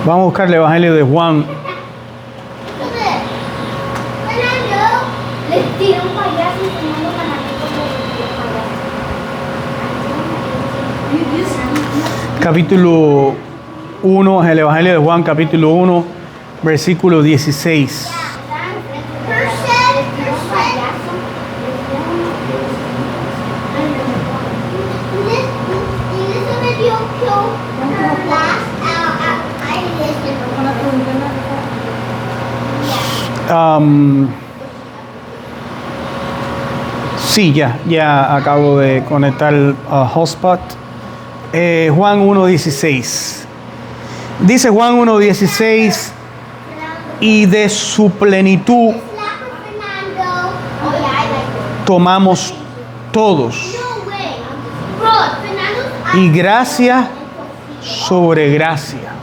Vamos a buscar el Evangelio de Juan. Capítulo 1, el Evangelio de Juan, capítulo 1, versículo 16. Sí, ya acabo de conectar el hotspot. Juan 1:16. Dice Juan 1:16, y de su plenitud tomamos todos, y gracia sobre gracia.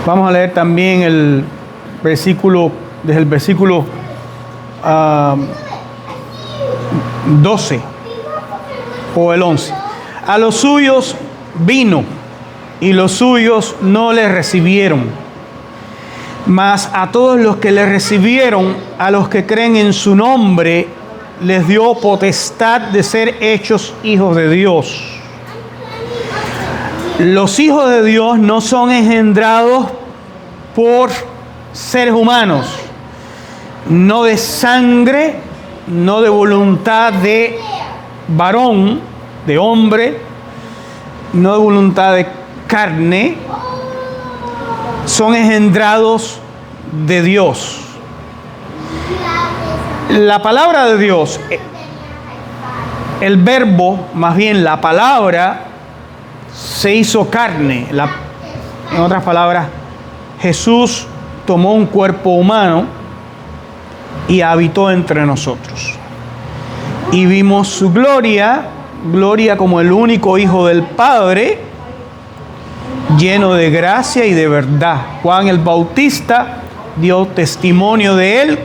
Vamos a leer también el versículo, desde el versículo 12 o el 11. A los suyos vino, y los suyos no le recibieron. Mas a todos los que le recibieron, a los que creen en su nombre, les dio potestad de ser hechos hijos de Dios. Los hijos de Dios no son engendrados por seres humanos, no de sangre, no de voluntad de varón, de hombre, no de voluntad de carne, son engendrados de Dios. La palabra de Dios, el verbo, más bien la palabra, se hizo carne. En otras palabras, Jesús tomó un cuerpo humano y habitó entre nosotros. Y vimos su gloria como el único Hijo del Padre, lleno de gracia y de verdad. Juan el Bautista dio testimonio de él,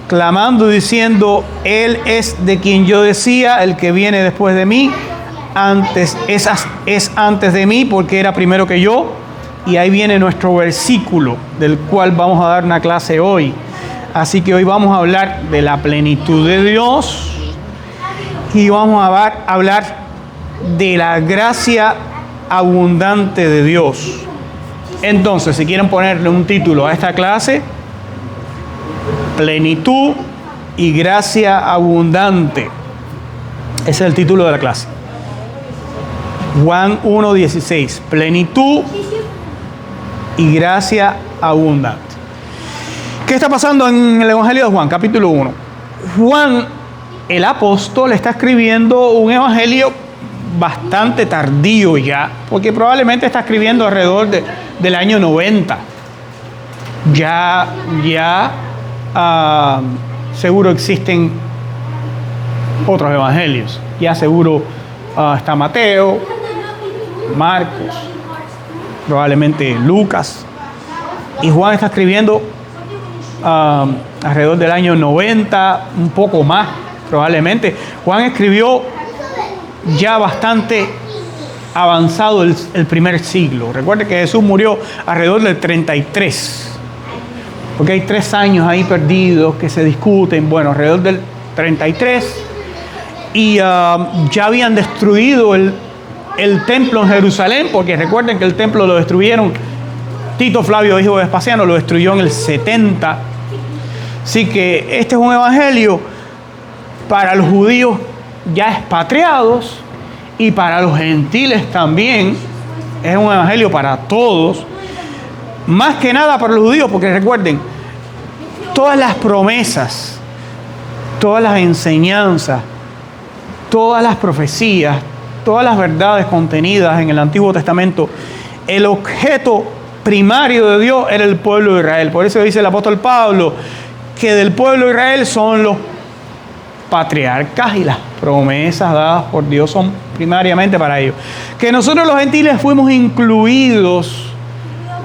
clamando y diciendo: Él es de quien yo decía, el que viene después de mí, es antes de mí, porque era primero que yo. Y ahí viene nuestro versículo, del cual vamos a dar una clase hoy. Así que hoy vamos a hablar de la plenitud de Dios y vamos a hablar de la gracia abundante de Dios. Entonces, si quieren ponerle un título a esta clase: plenitud y gracia abundante. Ese es el título de la clase. Juan 1:16. Plenitud y gracia abundante. ¿Qué está pasando en el Evangelio de Juan, capítulo 1? Juan, el apóstol, está escribiendo un evangelio bastante tardío ya, porque probablemente está escribiendo alrededor del año 90. Seguro existen otros evangelios. Ya seguro está Mateo, Marcos, probablemente Lucas. Y Juan está escribiendo alrededor del año 90, un poco más probablemente. Juan escribió ya bastante avanzado el primer siglo. Recuerde que Jesús murió alrededor del 33, porque hay 3 años ahí perdidos que se discuten. Bueno, alrededor del 33, y ya habían destruido el templo en Jerusalén, porque recuerden que el templo lo destruyeron. Tito Flavio, hijo de Vespasiano, lo destruyó en el 70. Así que este es un evangelio para los judíos ya expatriados y para los gentiles también. Es un evangelio para todos, más que nada para los judíos, porque recuerden, todas las promesas, todas las enseñanzas, todas las profecías, todas las verdades contenidas en el Antiguo Testamento, el objeto primario de Dios era el pueblo de Israel. Por eso dice el apóstol Pablo que del pueblo de Israel son los patriarcas, y las promesas dadas por Dios son primariamente para ellos. Que nosotros los gentiles fuimos incluidos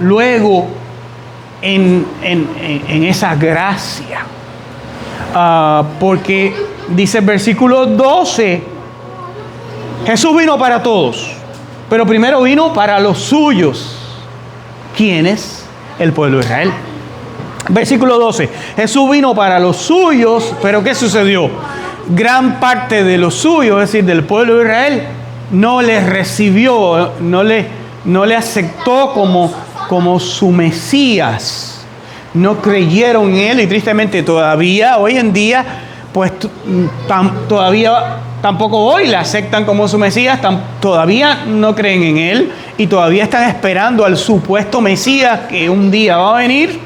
luego en esa gracia. Porque dice el versículo 12, Jesús vino para todos, pero primero vino para los suyos. ¿Quién es el pueblo de Israel? Versículo 12. Jesús vino para los suyos, pero ¿qué sucedió? Gran parte de los suyos, es decir, del pueblo de Israel, no le recibió, no le aceptó como su Mesías. No creyeron en él y tristemente todavía, hoy en día, pues todavía tampoco hoy le aceptan como su Mesías, todavía no creen en él y todavía están esperando al supuesto Mesías que un día va a venir,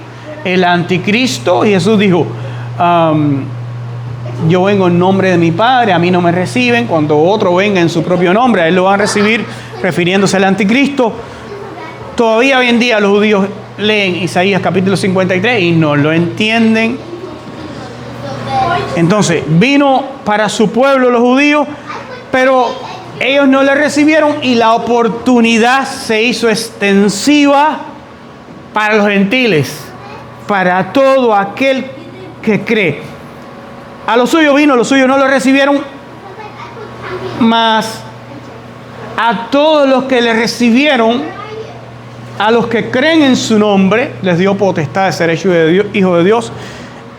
el anticristo. Y Jesús dijo, yo vengo en nombre de mi Padre, a mí no me reciben. Cuando otro venga en su propio nombre, a él lo van a recibir, refiriéndose al anticristo. Todavía hoy en día los judíos leen Isaías capítulo 53 y no lo entienden. Entonces, vino para su pueblo los judíos, pero ellos no le recibieron y la oportunidad se hizo extensiva para los gentiles, para todo aquel que cree. A los suyos vino, los suyos no lo recibieron, mas a todos los que le recibieron, a los que creen en su nombre, les dio potestad de ser hechos hijos de Dios,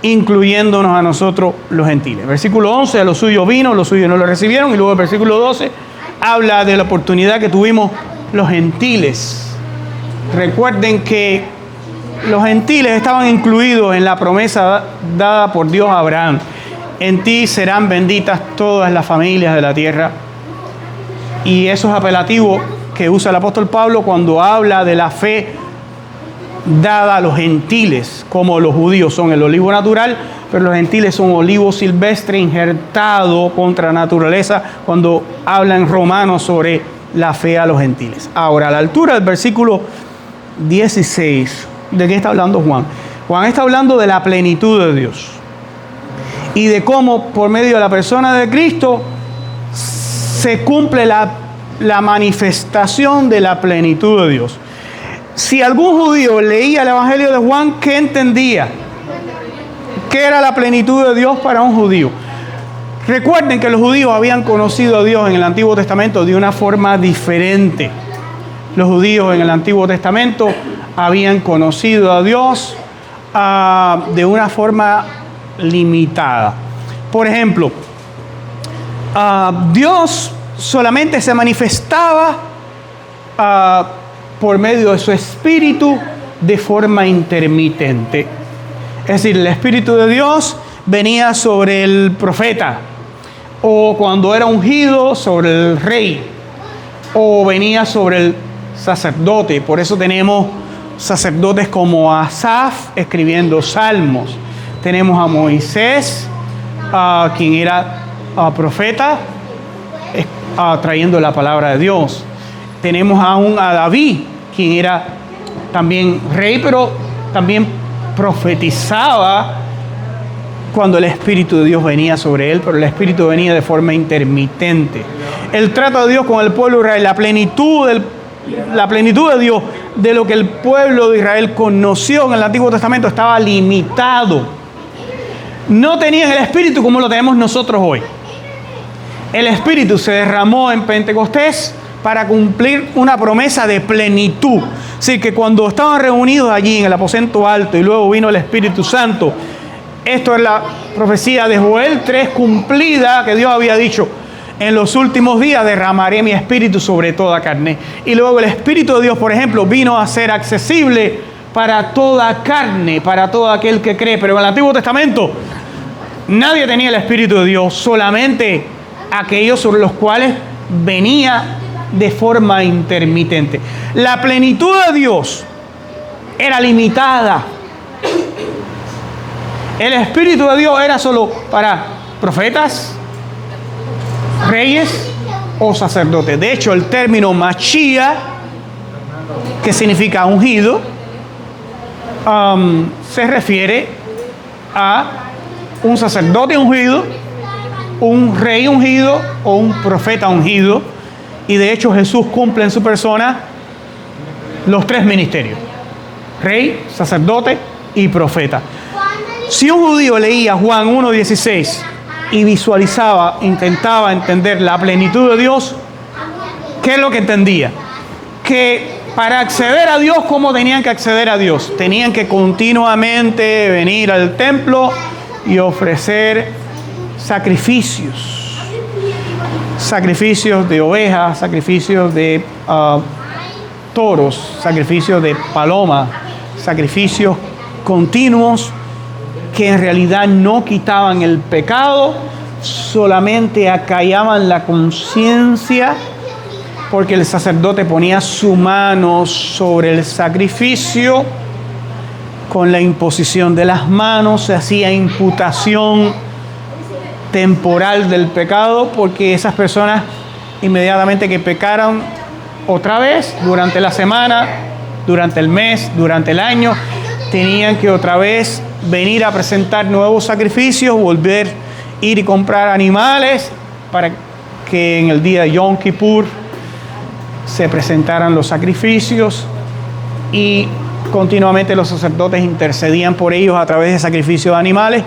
incluyéndonos a nosotros los gentiles. Versículo 11, a los suyos vino, los suyos no lo recibieron. Y luego el versículo 12 habla de la oportunidad que tuvimos los gentiles. Recuerden que los gentiles estaban incluidos en la promesa dada por Dios a Abraham. En ti serán benditas todas las familias de la tierra. Y eso es apelativo que usa el apóstol Pablo cuando habla de la fe dada a los gentiles, como los judíos son el olivo natural, pero los gentiles son olivo silvestre injertado contra naturaleza, cuando habla en Romanos sobre la fe a los gentiles. Ahora, a la altura del versículo 16, ¿de qué está hablando Juan? Juan está hablando de la plenitud de Dios y de cómo por medio de la persona de Cristo se cumple la manifestación de la plenitud de Dios. Si algún judío leía el Evangelio de Juan, ¿qué entendía? ¿Qué era la plenitud de Dios para un judío? Recuerden que los judíos habían conocido a Dios en el Antiguo Testamento de una forma diferente. Los judíos en el Antiguo Testamento habían conocido a Dios de una forma limitada. Por ejemplo, Dios solamente se manifestaba por medio de su espíritu de forma intermitente. Es decir, el espíritu de Dios venía sobre el profeta, o cuando era ungido sobre el rey, o venía sobre el sacerdote. Por eso tenemos sacerdotes como Asaf escribiendo salmos. Tenemos a Moisés, quien era profeta, trayendo la palabra de Dios. Tenemos aún a David, quien era también rey, pero también profetizaba cuando el Espíritu de Dios venía sobre él, pero el Espíritu venía de forma intermitente. El trato de Dios con el pueblo de Israel, la plenitud de Dios, de lo que el pueblo de Israel conoció en el Antiguo Testamento, estaba limitado. No tenían el Espíritu como lo tenemos nosotros hoy. El Espíritu se derramó en Pentecostés para cumplir una promesa de plenitud. Así que cuando estaban reunidos allí en el aposento alto y luego vino el Espíritu Santo, esto es la profecía de Joel 3 cumplida, que Dios había dicho: en los últimos días derramaré mi espíritu sobre toda carne. Y luego el Espíritu de Dios, por ejemplo, vino a ser accesible para toda carne, para todo aquel que cree. Pero en el Antiguo Testamento nadie tenía el Espíritu de Dios, solamente aquellos sobre los cuales venía de forma intermitente. La plenitud de Dios era limitada. El Espíritu de Dios era solo para profetas, reyes o sacerdotes. De hecho, el término Mashiach, que significa ungido, se refiere a un sacerdote ungido, un rey ungido o un profeta ungido. Y de hecho Jesús cumple en su persona los tres ministerios: rey, sacerdote y profeta. Si un judío leía Juan 1:16 y visualizaba, intentaba entender la plenitud de Dios, ¿qué es lo que entendía? Que Para acceder a Dios, ¿cómo tenían que acceder a Dios? Tenían que continuamente venir al templo y ofrecer sacrificios. Sacrificios de ovejas, sacrificios de toros, sacrificios de paloma, sacrificios continuos que en realidad no quitaban el pecado, solamente acallaban la conciencia, porque el sacerdote ponía su mano sobre el sacrificio. Con la imposición de las manos se hacía imputación temporal del pecado, porque esas personas inmediatamente que pecaran otra vez durante la semana, durante el mes, durante el año, tenían que otra vez venir a presentar nuevos sacrificios, volver a ir y comprar animales para que en el día de Yom Kippur se presentaran los sacrificios, y continuamente los sacerdotes intercedían por ellos a través de sacrificios de animales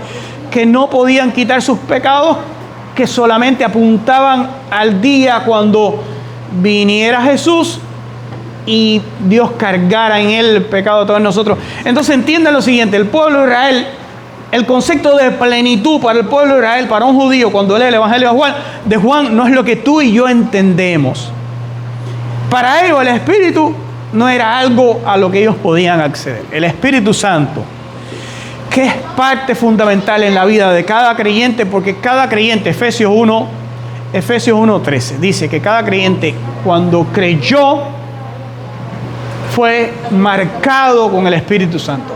que no podían quitar sus pecados, que solamente apuntaban al día cuando viniera Jesús y Dios cargara en él el pecado de todos nosotros. Entonces entiendan lo siguiente: el pueblo de Israel, el concepto de plenitud para el pueblo de Israel, para un judío, cuando lee el Evangelio de Juan, no es lo que tú y yo entendemos. Para ellos el Espíritu no era algo a lo que ellos podían acceder. El Espíritu Santo, que es parte fundamental en la vida de cada creyente, porque cada creyente, Efesios 1:13, dice que cada creyente cuando creyó fue marcado con el Espíritu Santo.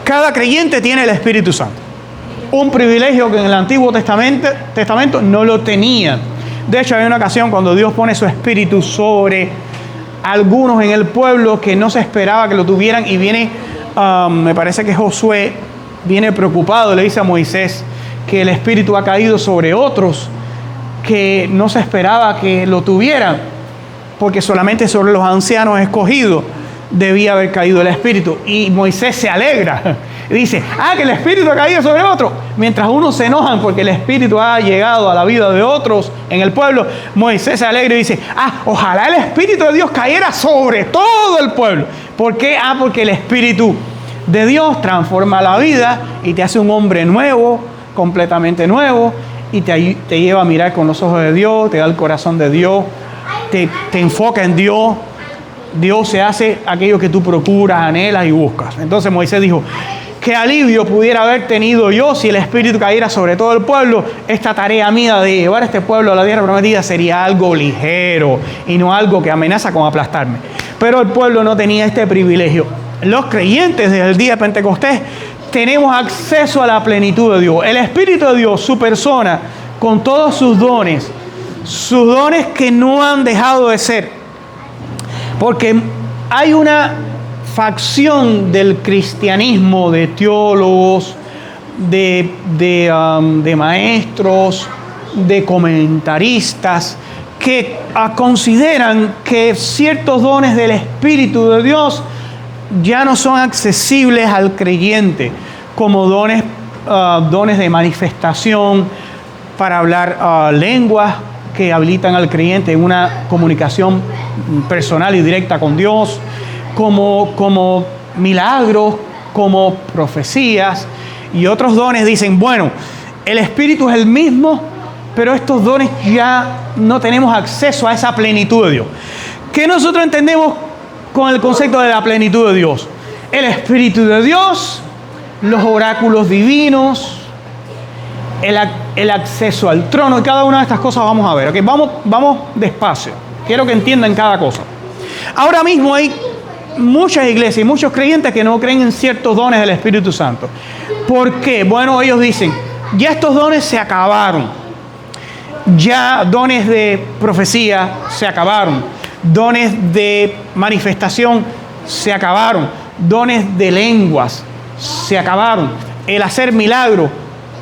Cada creyente tiene el Espíritu Santo. Un privilegio que en el Antiguo Testamento no lo tenían. De hecho, hay una ocasión cuando Dios pone su Espíritu sobre algunos en el pueblo que no se esperaba que lo tuvieran, y viene, me parece que Josué viene preocupado, le dice a Moisés que el Espíritu ha caído sobre otros que no se esperaba que lo tuvieran, porque solamente sobre los ancianos escogidos debía haber caído el Espíritu. Y Moisés se alegra y dice: que el Espíritu ha caído sobre otro. Mientras unos se enojan porque el Espíritu ha llegado a la vida de otros en el pueblo, Moisés se alegra y dice: ojalá el Espíritu de Dios cayera sobre todo el pueblo. ¿Por qué? Porque el Espíritu de Dios transforma la vida y te hace un hombre nuevo, completamente nuevo, y te lleva a mirar con los ojos de Dios, te da el corazón de Dios, te enfoca en Dios. Dios se hace aquello que tú procuras, anhelas y buscas. Entonces Moisés dijo: qué alivio pudiera haber tenido yo si el Espíritu cayera sobre todo el pueblo. Esta tarea mía de llevar a este pueblo a la tierra prometida sería algo ligero y no algo que amenaza con aplastarme. Pero el pueblo no tenía este privilegio. Los creyentes desde el día de Pentecostés tenemos acceso a la plenitud de Dios. El Espíritu de Dios, su persona, con todos sus dones que no han dejado de ser. Porque hay una facción del cristianismo, de teólogos, de maestros, de comentaristas, que consideran que ciertos dones del Espíritu de Dios ya no son accesibles al creyente, como dones de manifestación para hablar lenguas que habilitan al creyente en una comunicación personal y directa con Dios, como milagros, como profecías y otros dones. Dicen: bueno, el Espíritu es el mismo, pero estos dones ya no tenemos acceso a esa plenitud de Dios. ¿Qué nosotros entendemos con el concepto de la plenitud de Dios? El Espíritu de Dios, los oráculos divinos, el acceso al trono, y cada una de estas cosas vamos a ver. ¿Okay? Vamos despacio. Quiero que entiendan cada cosa. Ahora mismo hay muchas iglesias y muchos creyentes que no creen en ciertos dones del Espíritu Santo. ¿Por qué? Bueno, ellos dicen: ya estos dones se acabaron. Ya dones de profecía se acabaron. Dones de manifestación se acabaron. Dones de lenguas se acabaron. El hacer milagros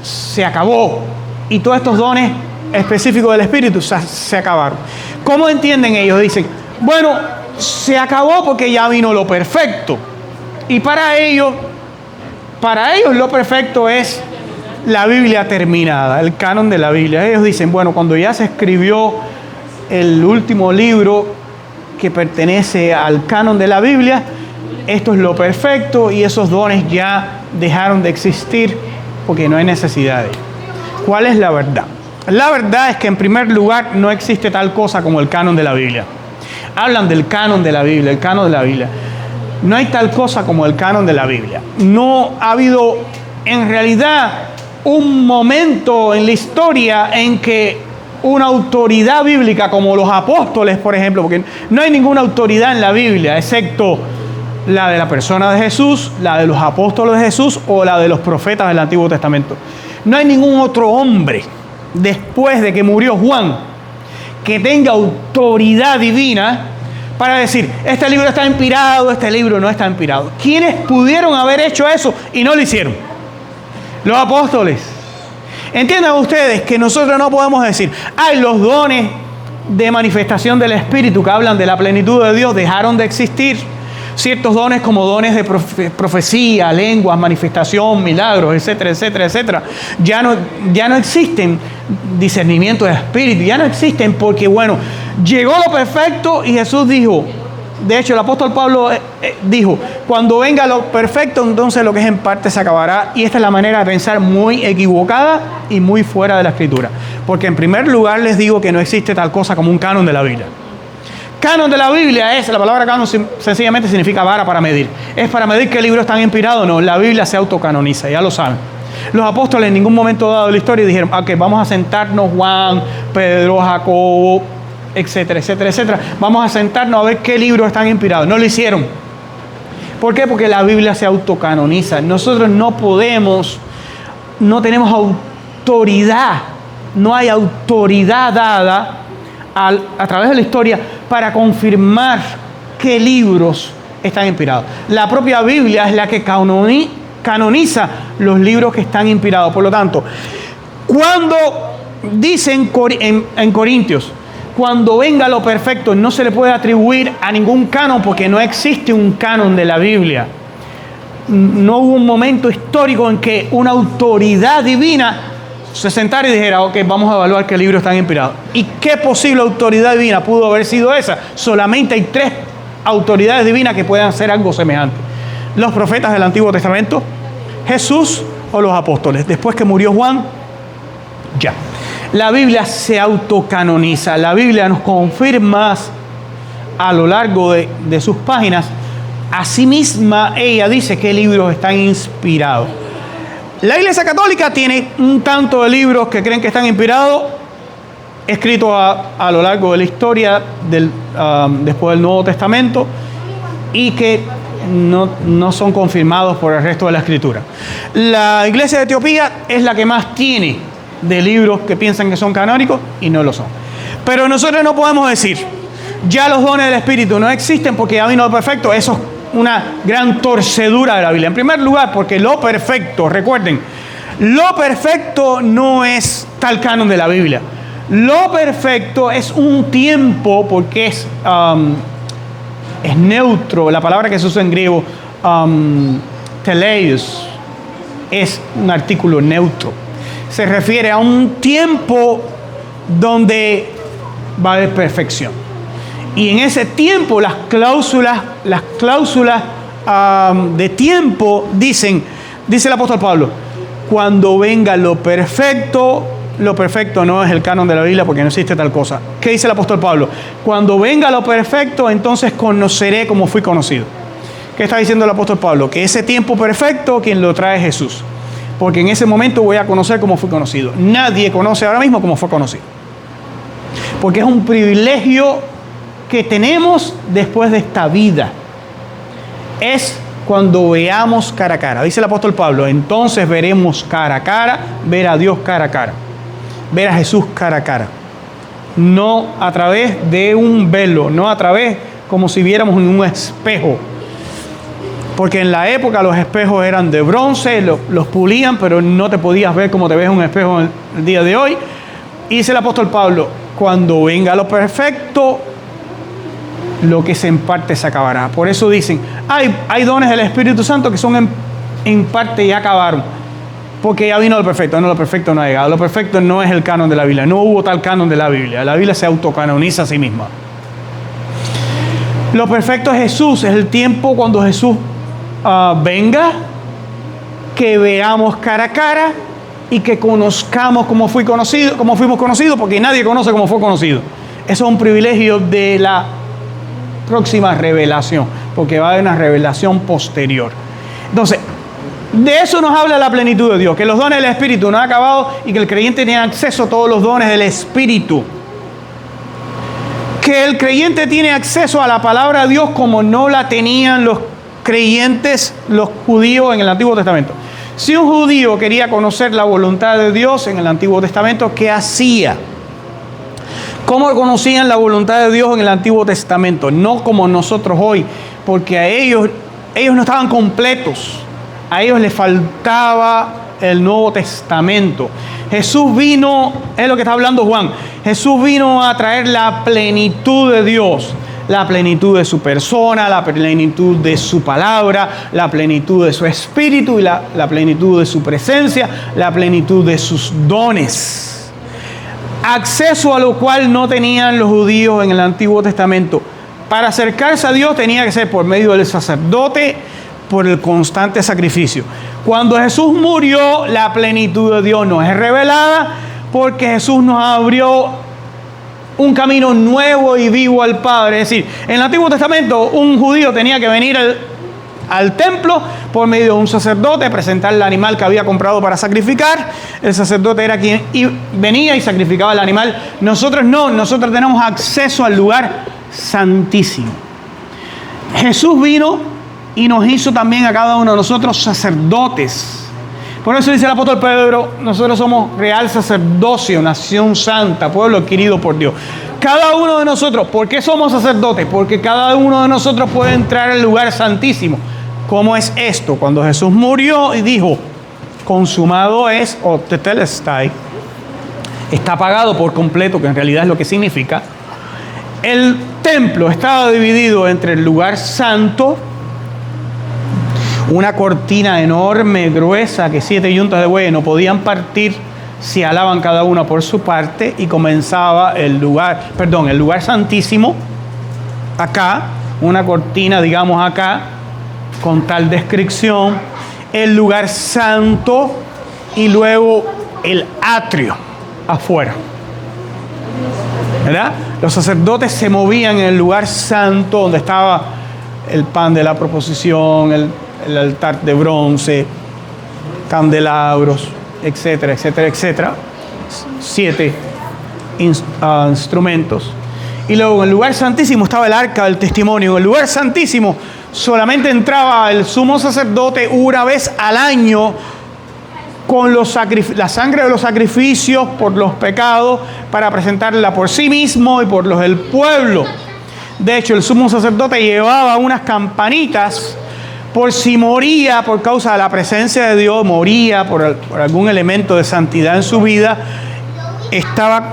se acabó. Y todos estos dones específicos del Espíritu se acabaron. ¿Cómo entienden ellos? Dicen: bueno, se acabó porque ya vino lo perfecto. Y para ellos lo perfecto es la Biblia terminada, el canon de la Biblia. Ellos dicen: bueno, cuando ya se escribió el último libro que pertenece al canon de la Biblia, esto es lo perfecto y esos dones ya dejaron de existir porque no hay necesidad de ellos. ¿Cuál es la verdad? La verdad es que en primer lugar no existe tal cosa como el canon de la Biblia. Hablan del canon de la Biblia, el canon de la Biblia. No hay tal cosa como el canon de la Biblia. No ha habido en realidad un momento en la historia en que una autoridad bíblica como los apóstoles, por ejemplo, porque no hay ninguna autoridad en la Biblia, excepto la de la persona de Jesús, la de los apóstoles de Jesús o la de los profetas del Antiguo Testamento. No hay ningún otro hombre después de que murió Juan que tenga autoridad divina para decir, este libro está inspirado, este libro no está inspirado. ¿Quiénes pudieron haber hecho eso y no lo hicieron? Los apóstoles. Entiendan ustedes que nosotros no podemos decir, ay, los dones de manifestación del Espíritu que hablan de la plenitud de Dios dejaron de existir. Ciertos dones como dones de profecía, lenguas, manifestación, milagros, etcétera, etcétera, etcétera, ya no existen. Discernimiento de espíritu, ya no existen porque, bueno, llegó lo perfecto y Jesús dijo, de hecho el apóstol Pablo dijo, cuando venga lo perfecto, entonces lo que es en parte se acabará. Y esta es la manera de pensar muy equivocada y muy fuera de la Escritura. Porque en primer lugar les digo que no existe tal cosa como un canon de la Biblia. Canon de la Biblia la palabra canon sencillamente significa vara para medir. ¿Es para medir qué libros están inspirados? No, la Biblia se autocanoniza, ya lo saben. Los apóstoles en ningún momento dado de la historia dijeron, ok, vamos a sentarnos Juan, Pedro, Jacobo, etcétera, etcétera, etcétera. Vamos a sentarnos a ver qué libros están inspirados. No lo hicieron. ¿Por qué? Porque la Biblia se autocanoniza. Nosotros no tenemos autoridad, no hay autoridad dada a través de la historia para confirmar qué libros están inspirados. La propia Biblia es la que canoniza los libros que están inspirados. Por lo tanto, cuando dicen en Corintios, cuando venga lo perfecto, no se le puede atribuir a ningún canon porque no existe un canon de la Biblia. No hubo un momento histórico en que una autoridad divina se sentara y dijera, ok, vamos a evaluar qué libros están inspirados. ¿Y qué posible autoridad divina pudo haber sido esa? Solamente hay 3 autoridades divinas que puedan hacer algo semejante. Los profetas del Antiguo Testamento, Jesús o los apóstoles. Después que murió Juan, ya. La Biblia se autocanoniza. La Biblia nos confirma a lo largo de sus páginas. Asimisma, ella dice qué libros están inspirados. La Iglesia Católica tiene un tanto de libros que creen que están inspirados, escritos a lo largo de la historia después del Nuevo Testamento, y que no son confirmados por el resto de la Escritura. La Iglesia de Etiopía es la que más tiene de libros que piensan que son canónicos y no lo son. Pero nosotros no podemos decir, ya los dones del Espíritu no existen porque ya vino lo perfecto. Eso es una gran torcedura de la Biblia. En primer lugar, porque lo perfecto, recuerden, lo perfecto no es tal canon de la Biblia. Lo perfecto es un tiempo, porque es neutro. La palabra que se usa en griego, teleios, es un artículo neutro. Se refiere a un tiempo donde va a haber perfección. Y en ese tiempo las cláusulas de tiempo dice el apóstol Pablo, cuando venga lo perfecto no es el canon de la Biblia porque no existe tal cosa. ¿Qué dice el apóstol Pablo? Cuando venga lo perfecto, entonces conoceré como fui conocido. ¿Qué está diciendo el apóstol Pablo? Que ese tiempo perfecto quien lo trae es Jesús. Porque en ese momento voy a conocer cómo fui conocido. Nadie conoce ahora mismo cómo fue conocido. Porque es un privilegio que tenemos después de esta vida. Es cuando veamos cara a cara. Dice el apóstol Pablo, entonces veremos cara a cara, ver a Dios cara a cara. Ver a Jesús cara a cara. No a través de un velo, no a través como si viéramos en un espejo. Porque en la época los espejos eran de bronce, los pulían, pero no te podías ver como te ves en un espejo en el día de hoy. Y dice el apóstol Pablo, cuando venga lo perfecto, lo que se en parte se acabará. Por eso dicen, hay dones del Espíritu Santo que son en parte ya acabaron. Porque ya vino lo perfecto. No, lo perfecto no ha llegado. Lo perfecto no es el canon de la Biblia. No hubo tal canon de la Biblia. La Biblia se autocanoniza a sí misma. Lo perfecto es Jesús, es el tiempo cuando Jesús venga, que veamos cara a cara y que conozcamos cómo fuimos conocidos, porque nadie conoce cómo fue conocido. Eso es un privilegio de la próxima revelación, porque va a haber una revelación posterior. Entonces, de eso nos habla la plenitud de Dios, que los dones del Espíritu no han acabado y que el creyente tiene acceso a todos los dones del Espíritu. Que el creyente tiene acceso a la palabra de Dios como no la tenían los creyentes, los judíos en el Antiguo Testamento. Si un judío quería conocer la voluntad de Dios en el Antiguo Testamento, ¿qué hacía? ¿Cómo conocían la voluntad de Dios en el Antiguo Testamento? No como nosotros hoy, porque a ellos no estaban completos. A ellos les faltaba el Nuevo Testamento. Jesús vino, es lo que está hablando Juan, Jesús vino a traer la plenitud de Dios, la plenitud de su persona, la plenitud de su palabra, la plenitud de su espíritu y la plenitud de su presencia, la plenitud de sus dones. Acceso a lo cual no tenían los judíos en el Antiguo Testamento. Para acercarse a Dios tenía que ser por medio del sacerdote, por el constante sacrificio. Cuando Jesús murió, la plenitud de Dios nos es revelada porque Jesús nos abrió un camino nuevo y vivo al Padre. Es decir, en el Antiguo Testamento un judío tenía que venir al templo por medio de un sacerdote, presentar el animal que había comprado para sacrificar. El sacerdote era quien venía y sacrificaba el animal. Nosotros no, nosotros tenemos acceso al lugar santísimo. Jesús vino y nos hizo también a cada uno de nosotros sacerdotes. Por eso dice el apóstol Pedro, nosotros somos real sacerdocio, nación santa, pueblo adquirido por Dios. Cada uno de nosotros, ¿por qué somos sacerdotes? Porque cada uno de nosotros puede entrar al lugar santísimo. ¿Cómo es esto? Cuando Jesús murió y dijo, consumado es, o tetelestai, está pagado por completo, que en realidad es lo que significa. El templo estaba dividido entre el lugar santo, una cortina enorme, gruesa, que 7 yuntas de buey no podían partir si alaban cada una por su parte, y comenzaba el lugar santísimo, acá, una cortina, digamos acá, con tal descripción, el lugar santo y luego el atrio afuera. ¿Verdad? Los sacerdotes se movían en el lugar santo donde estaba el pan de la proposición, el altar de bronce, candelabros, etcétera, etcétera, etcétera. 7 instrumentos. Y luego en el lugar santísimo estaba el arca del testimonio. En el lugar santísimo solamente entraba el sumo sacerdote una vez al año con la sangre de los sacrificios por los pecados, para presentarla por sí mismo y por los del pueblo. De hecho, el sumo sacerdote llevaba unas campanitas por si moría por causa de la presencia de Dios, moría por algún elemento de santidad en su vida, estaba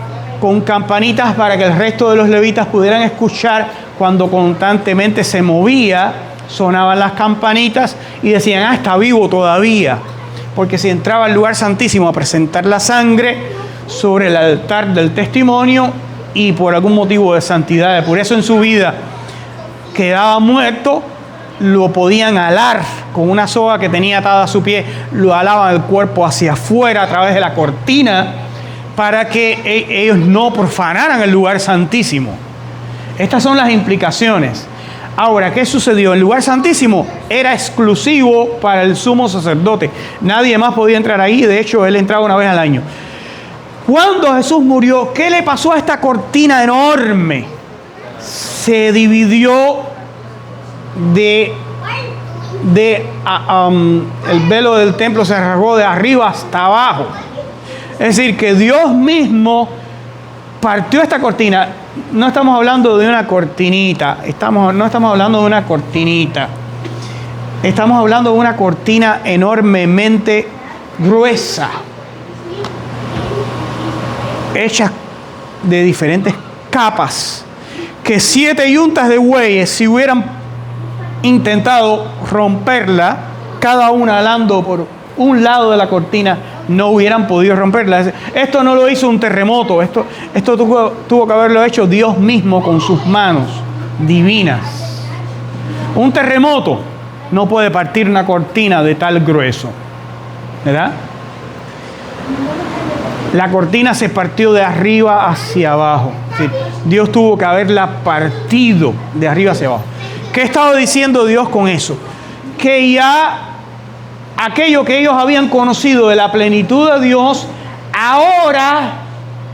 con campanitas para que el resto de los levitas pudieran escuchar cuando constantemente se movía, sonaban las campanitas y decían, está vivo todavía. Porque si entraba al lugar santísimo a presentar la sangre sobre el altar del testimonio y por algún motivo de santidad, de pureza en su vida, quedaba muerto, lo podían alar con una soga que tenía atada a su pie, lo alaban el cuerpo hacia afuera a través de la cortina para que ellos no profanaran el lugar santísimo. Estas son las implicaciones. Ahora, ¿qué sucedió? El lugar santísimo era exclusivo para el sumo sacerdote. Nadie más podía entrar ahí. De hecho, él entraba una vez al año. Cuando Jesús murió, ¿qué le pasó a esta cortina enorme? Se dividió el velo del templo se rasgó de arriba hasta abajo. Es decir, que Dios mismo partió esta cortina. No estamos hablando de una cortinita, no estamos hablando de una cortinita. Estamos hablando de una cortina enormemente gruesa, hecha de diferentes capas, que 7 yuntas de bueyes, si hubieran intentado romperla, cada una alando por un lado de la cortina, no hubieran podido romperla. Esto no lo hizo un terremoto, esto tuvo que haberlo hecho Dios mismo con sus manos divinas. Un terremoto no puede partir una cortina de tal grueso, ¿verdad? La cortina se partió de arriba hacia abajo. Sí, Dios tuvo que haberla partido de arriba hacia abajo. ¿Qué estaba diciendo Dios con eso? Que ya aquello que ellos habían conocido de la plenitud de Dios, ahora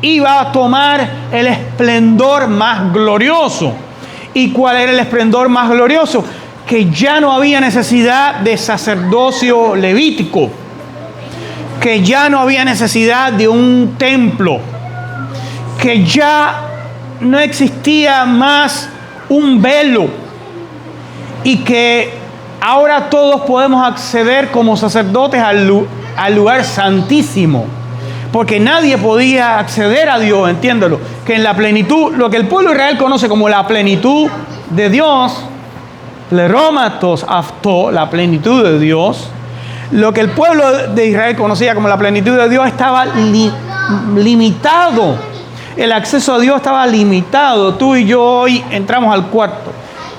iba a tomar el esplendor más glorioso. ¿Y cuál era el esplendor más glorioso? Que ya no había necesidad de sacerdocio levítico, que ya no había necesidad de un templo, que ya no existía más un velo y que ahora todos podemos acceder como sacerdotes al lugar santísimo, porque nadie podía acceder a Dios, entiéndelo, que en la plenitud, lo que el pueblo de Israel conoce como la plenitud de Dios, plerómatos afto, la plenitud de Dios, lo que el pueblo de Israel conocía como la plenitud de Dios estaba limitado. El acceso a Dios estaba limitado. Tú y yo hoy entramos al cuarto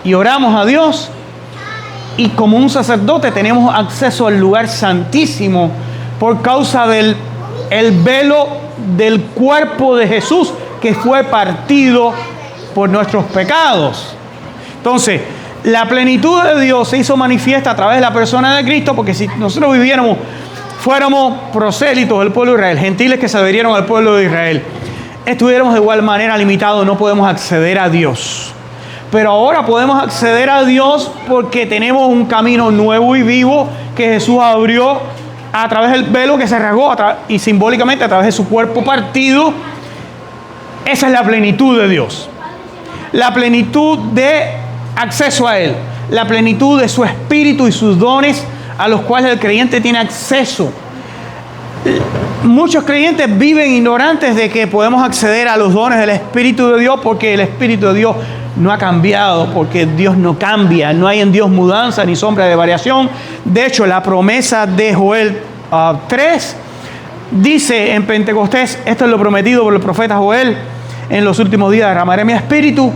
y oramos a Dios, y como un sacerdote tenemos acceso al lugar santísimo por causa del velo del cuerpo de Jesús que fue partido por nuestros pecados. Entonces, la plenitud de Dios se hizo manifiesta a través de la persona de Cristo, porque si nosotros fuéramos prosélitos del pueblo de Israel, gentiles que se adherieron al pueblo de Israel, estuviéramos de igual manera limitados, no podemos acceder a Dios. Pero ahora podemos acceder a Dios porque tenemos un camino nuevo y vivo que Jesús abrió a través del velo que se rasgó y simbólicamente a través de su cuerpo partido. Esa es la plenitud de Dios. La plenitud de acceso a Él. La plenitud de su espíritu y sus dones a los cuales el creyente tiene acceso. Muchos creyentes viven ignorantes de que podemos acceder a los dones del Espíritu de Dios porque el Espíritu de Dios no ha cambiado, porque Dios no cambia, no hay en Dios mudanza ni sombra de variación. De hecho, la promesa de Joel 3 dice en Pentecostés, esto es lo prometido por el profeta Joel: en los últimos días derramaré mi espíritu,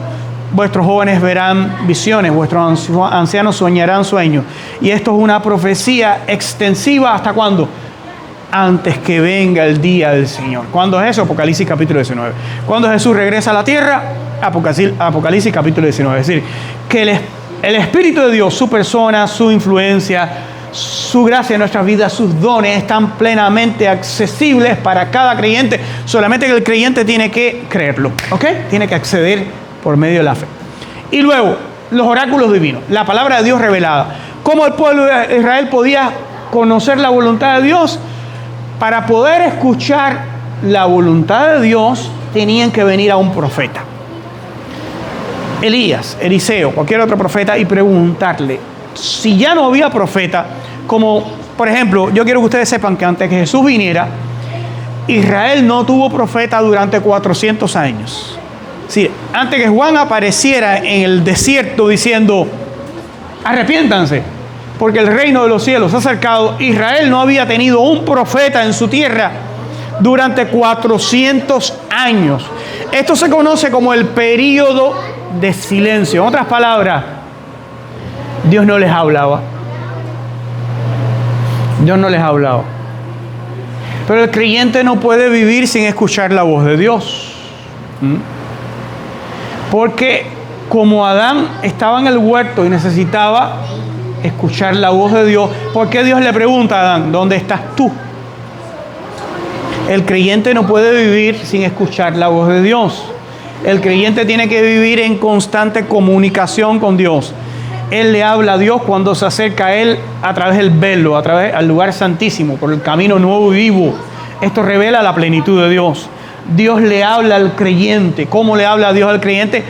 vuestros jóvenes verán visiones, vuestros ancianos soñarán sueños. Y esto es una profecía extensiva, ¿hasta cuándo? Antes que venga el día del Señor. ¿Cuándo es eso? Apocalipsis capítulo 19. ¿Cuándo Jesús regresa a la tierra? Apocalipsis capítulo 19. Es decir, que el Espíritu de Dios, su persona, su influencia, su gracia en nuestras vidas, sus dones están plenamente accesibles para cada creyente. Solamente que el creyente tiene que creerlo, ¿ok? Tiene que acceder por medio de la fe. Y luego, los oráculos divinos, la palabra de Dios revelada. ¿Cómo el pueblo de Israel podía conocer la voluntad de Dios? Para poder escuchar la voluntad de Dios, tenían que venir a un profeta. Elías, Eliseo, cualquier otro profeta, y preguntarle. Si ya no había profeta, como por ejemplo, yo quiero que ustedes sepan que antes que Jesús viniera, Israel no tuvo profeta durante 400 años. Sí, antes que Juan apareciera en el desierto diciendo, arrepiéntanse, porque el reino de los cielos se ha acercado, Israel no había tenido un profeta en su tierra durante 400 años. Esto se conoce como el período de silencio. En otras palabras, Dios no les hablaba. Dios no les hablaba. Pero el creyente no puede vivir sin escuchar la voz de Dios. Porque como Adán estaba en el huerto y necesitaba escuchar la voz de Dios, ¿por qué Dios le pregunta a Adán, ¿dónde estás tú? El creyente no puede vivir sin escuchar la voz de Dios. El creyente tiene que vivir en constante comunicación con Dios. Él le habla a Dios cuando se acerca a Él a través del velo, a través del lugar santísimo, por el camino nuevo y vivo. Esto revela la plenitud de Dios. Dios le habla al creyente. ¿Cómo le habla Dios al creyente?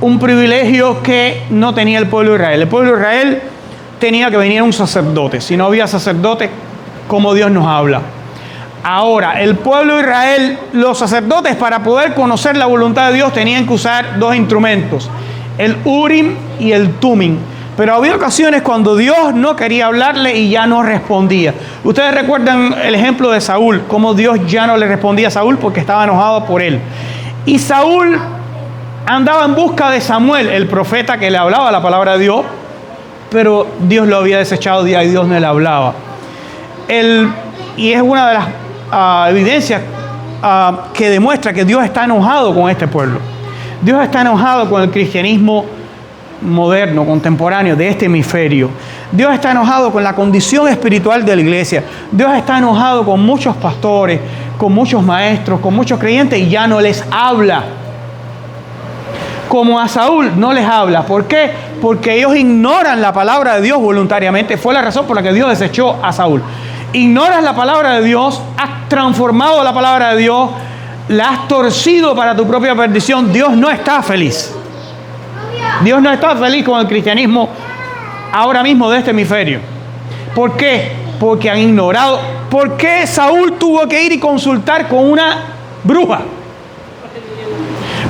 Un privilegio que no tenía el pueblo de Israel. El pueblo de Israel tenía que venir un sacerdote. Si no había sacerdote, ¿cómo Dios nos habla? Ahora, el pueblo de Israel, los sacerdotes, para poder conocer la voluntad de Dios, tenían que usar dos instrumentos, el Urim y el Tumim. Pero había ocasiones cuando Dios no quería hablarle y ya no respondía. Ustedes recuerdan el ejemplo de Saúl, cómo Dios ya no le respondía a Saúl porque estaba enojado por él. Y Saúl andaba en busca de Samuel, el profeta que le hablaba la palabra de Dios, pero Dios lo había desechado y Dios no le hablaba. Y es una de las evidencias que demuestra que Dios está enojado con este pueblo. Dios está enojado con el cristianismo moderno, contemporáneo, de este hemisferio. Dios está enojado con la condición espiritual de la iglesia. Dios está enojado con muchos pastores, con muchos maestros, con muchos creyentes, y ya no les habla. Como a Saúl no les habla. ¿Por qué? Porque ellos ignoran la palabra de Dios voluntariamente. Fue la razón por la que Dios desechó a Saúl. Ignoras la palabra de Dios, has transformado la palabra de Dios, la has torcido para tu propia perdición. Dios no está feliz. Dios no está feliz con el cristianismo ahora mismo de este hemisferio. ¿Por qué? Porque han ignorado. ¿Por qué Saúl tuvo que ir y consultar con una bruja?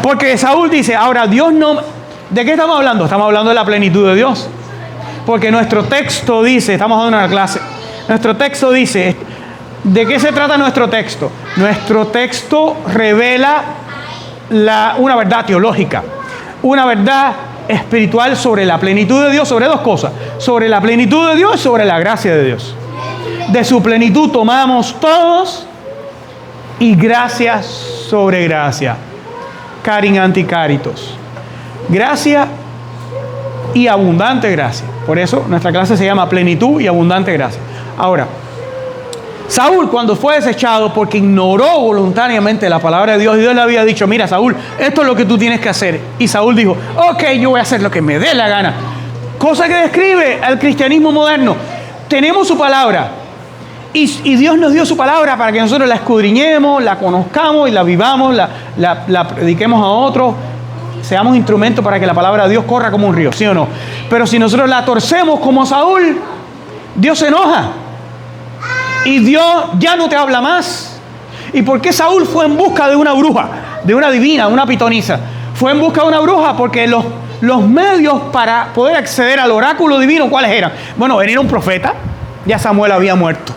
Porque Saúl dice, ahora Dios no... ¿De qué estamos hablando? Estamos hablando de la plenitud de Dios. Porque nuestro texto dice, estamos dando una clase, nuestro texto dice, ¿de qué se trata nuestro texto? Nuestro texto revela una verdad teológica, una verdad espiritual sobre la plenitud de Dios, sobre dos cosas, sobre la plenitud de Dios y sobre la gracia de Dios. De su plenitud tomamos todos y gracia sobre gracia. Carin anticaritos. Gracia y abundante gracia. Por eso nuestra clase se llama plenitud y abundante gracia. Ahora, Saúl, cuando fue desechado porque ignoró voluntariamente la palabra de Dios, Dios le había dicho, mira Saúl, esto es lo que tú tienes que hacer. Y Saúl dijo, ok, yo voy a hacer lo que me dé la gana. Cosa que describe al cristianismo moderno. Tenemos su palabra. Y Dios nos dio su palabra para que nosotros la escudriñemos, la conozcamos y la vivamos, la prediquemos a otros. Seamos instrumentos para que la palabra de Dios corra como un río, ¿sí o no? Pero si nosotros la torcemos como Saúl, Dios se enoja. Y Dios ya no te habla más. ¿Y por qué Saúl fue en busca de una bruja, de una divina, una pitonisa? Fue en busca de una bruja porque los medios para poder acceder al oráculo divino, ¿cuáles eran? Bueno, venir un profeta, ya Samuel había muerto.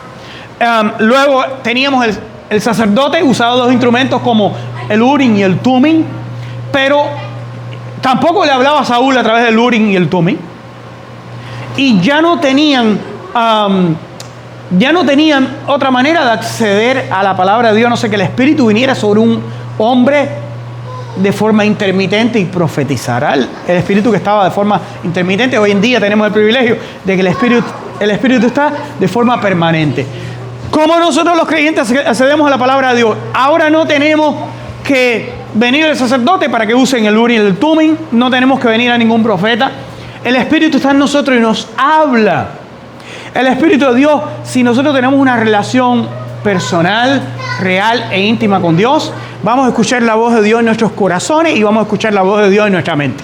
Luego teníamos el sacerdote, usaba dos instrumentos como el Urim y el Tumim, pero tampoco le hablaba a Saúl a través del Urim y el Tumim. Y ya no tenían otra manera de acceder a la palabra de Dios, no sé, que el Espíritu viniera sobre un hombre de forma intermitente y profetizara. El Espíritu que estaba de forma intermitente, hoy en día tenemos el privilegio de que el Espíritu está de forma permanente. ¿Cómo nosotros los creyentes accedemos a la palabra de Dios? Ahora no tenemos que venir el sacerdote para que usen el Urim y el Tumim, no tenemos que venir a ningún profeta. El Espíritu está en nosotros y nos habla. El Espíritu de Dios, si nosotros tenemos una relación personal, real e íntima con Dios, vamos a escuchar la voz de Dios en nuestros corazones y vamos a escuchar la voz de Dios en nuestra mente.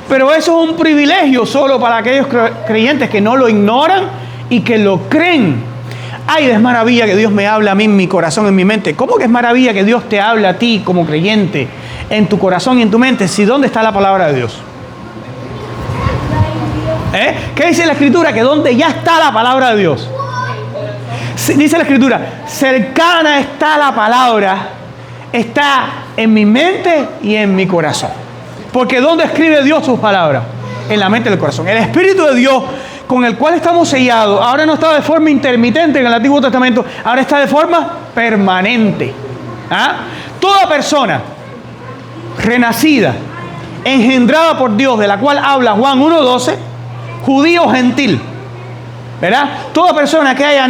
Pero eso es un privilegio solo para aquellos creyentes que no lo ignoran y que lo creen. Ay, es maravilla que Dios me habla a mí en mi corazón, en mi mente. ¿Cómo que es maravilla que Dios te habla a ti como creyente en tu corazón y en tu mente? Si ¿dónde está la palabra de Dios? ¿Qué dice la Escritura? Que donde ya está la palabra de Dios. Dice la Escritura, cercana está la palabra, está en mi mente y en mi corazón. Porque ¿dónde escribe Dios sus palabras? En la mente y el corazón. El Espíritu de Dios con el cual estamos sellados, ahora no está de forma intermitente en el Antiguo Testamento, ahora está de forma permanente. Toda persona renacida, engendrada por Dios, de la cual habla Juan 1:12, judío o gentil, ¿verdad? Toda persona que haya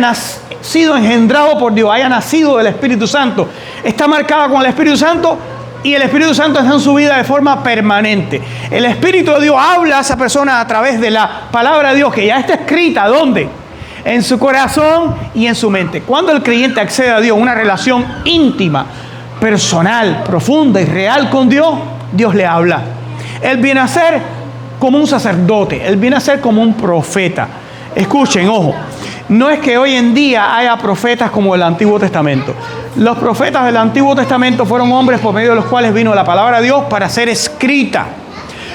sido engendrado por Dios, haya nacido del Espíritu Santo, está marcada con el Espíritu Santo y el Espíritu Santo está en su vida de forma permanente. El Espíritu de Dios habla a esa persona a través de la palabra de Dios, que ya está escrita, ¿dónde? En su corazón y en su mente. Cuando el creyente accede a Dios, una relación íntima, personal, profunda y real con Dios, Dios le habla. Él viene a ser como un sacerdote, Él viene a ser como un profeta. Escuchen, ojo, no es que hoy en día haya profetas como el Antiguo Testamento. Los profetas del Antiguo Testamento fueron hombres por medio de los cuales vino la palabra de Dios para ser escrita.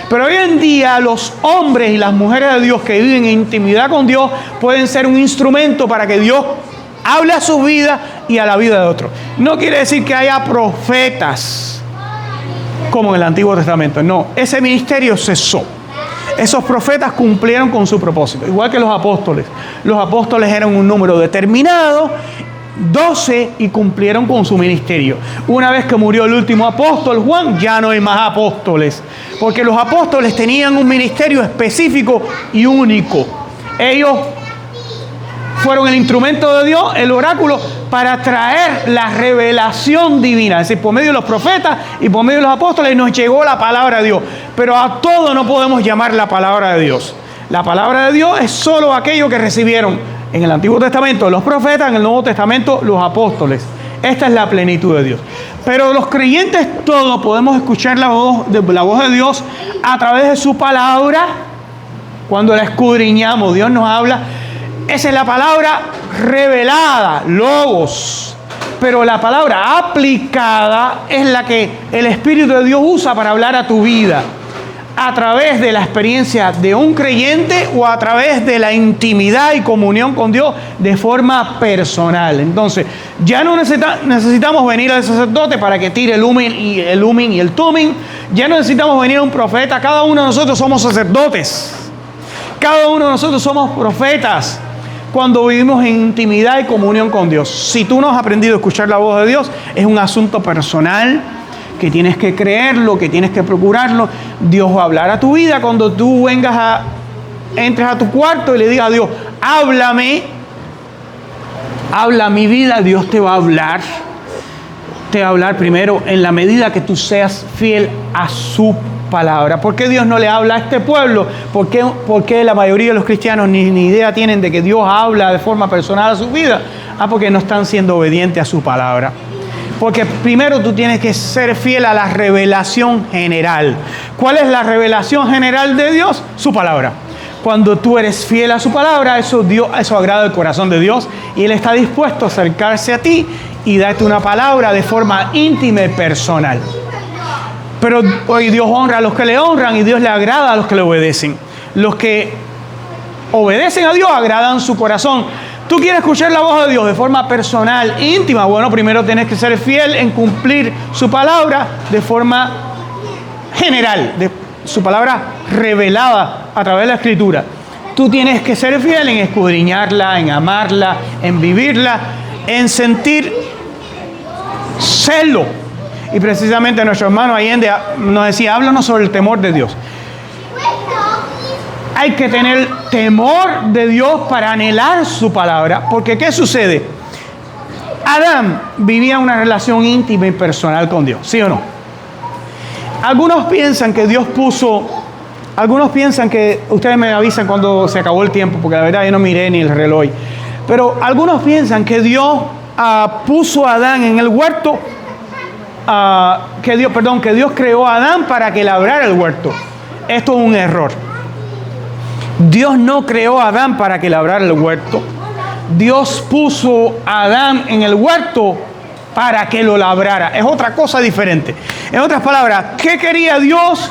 Pero hoy en día los hombres y las mujeres de Dios que viven en intimidad con Dios pueden ser un instrumento para que Dios hable a su vida y a la vida de otros. No quiere decir que haya profetas como en el Antiguo Testamento. No, ese ministerio cesó. Esos profetas cumplieron con su propósito, igual que los apóstoles. Los apóstoles eran un número determinado, 12, y cumplieron con su ministerio. Una vez que murió el último apóstol, Juan, ya no hay más apóstoles, porque los apóstoles tenían un ministerio específico y único. Ellos fueron el instrumento de Dios, el oráculo, para traer la revelación divina. Es decir, por medio de los profetas y por medio de los apóstoles nos llegó la palabra de Dios. Pero a todo no podemos llamar la palabra de Dios. La palabra de Dios es solo aquello que recibieron en el Antiguo Testamento los profetas, en el Nuevo Testamento los apóstoles. Esta es la plenitud de Dios. Pero los creyentes todos podemos escuchar la voz de Dios a través de su palabra. Cuando la escudriñamos, Dios nos habla. Esa es la palabra revelada, logos. Pero la palabra aplicada es la que el Espíritu de Dios usa para hablar a tu vida. A través de la experiencia de un creyente o a través de la intimidad y comunión con Dios de forma personal. Entonces, ya no necesitamos venir al sacerdote para que tire el umin y el tumim. Ya no necesitamos venir a un profeta. Cada uno de nosotros somos sacerdotes. Cada uno de nosotros somos profetas cuando vivimos en intimidad y comunión con Dios. Si tú no has aprendido a escuchar la voz de Dios, es un asunto personal que tienes que creerlo, que tienes que procurarlo. Dios va a hablar a tu vida cuando tú entres a tu cuarto y le digas a Dios, háblame, habla mi vida. Dios te va a hablar. Te va a hablar primero en la medida que tú seas fiel a su palabra. ¿Por qué Dios no le habla a este pueblo? ¿Por qué la mayoría de los cristianos ni idea tienen de que Dios habla de forma personal a su vida? Porque no están siendo obedientes a su palabra. Porque primero tú tienes que ser fiel a la revelación general. ¿Cuál es la revelación general de Dios? Su palabra. Cuando tú eres fiel a su palabra, eso agrada el corazón de Dios y Él está dispuesto a acercarse a ti y darte una palabra de forma íntima y personal. Pero hoy Dios honra a los que le honran y Dios le agrada a los que le obedecen. Los que obedecen a Dios agradan su corazón. ¿Tú quieres escuchar la voz de Dios de forma personal, íntima? Bueno, primero tienes que ser fiel en cumplir su palabra de forma general, de su palabra revelada a través de la Escritura. Tú tienes que ser fiel en escudriñarla, en amarla, en vivirla, en sentir celo. Y precisamente nuestro hermano Allende nos decía, háblanos sobre el temor de Dios. Hay que tener temor de Dios para anhelar su palabra, porque ¿qué sucede? Adán vivía una relación íntima y personal con Dios, ¿sí o no? Algunos piensan que ustedes me avisan cuando se acabó el tiempo, porque la verdad yo no miré ni el reloj, pero algunos piensan que Dios puso a Adán en el huerto, que Dios creó a Adán para que labrara el huerto. Esto es un error. Dios no creó a Adán para que labrara el huerto. Dios puso a Adán en el huerto para que lo labrara. Es otra cosa diferente. En otras palabras, ¿qué quería Dios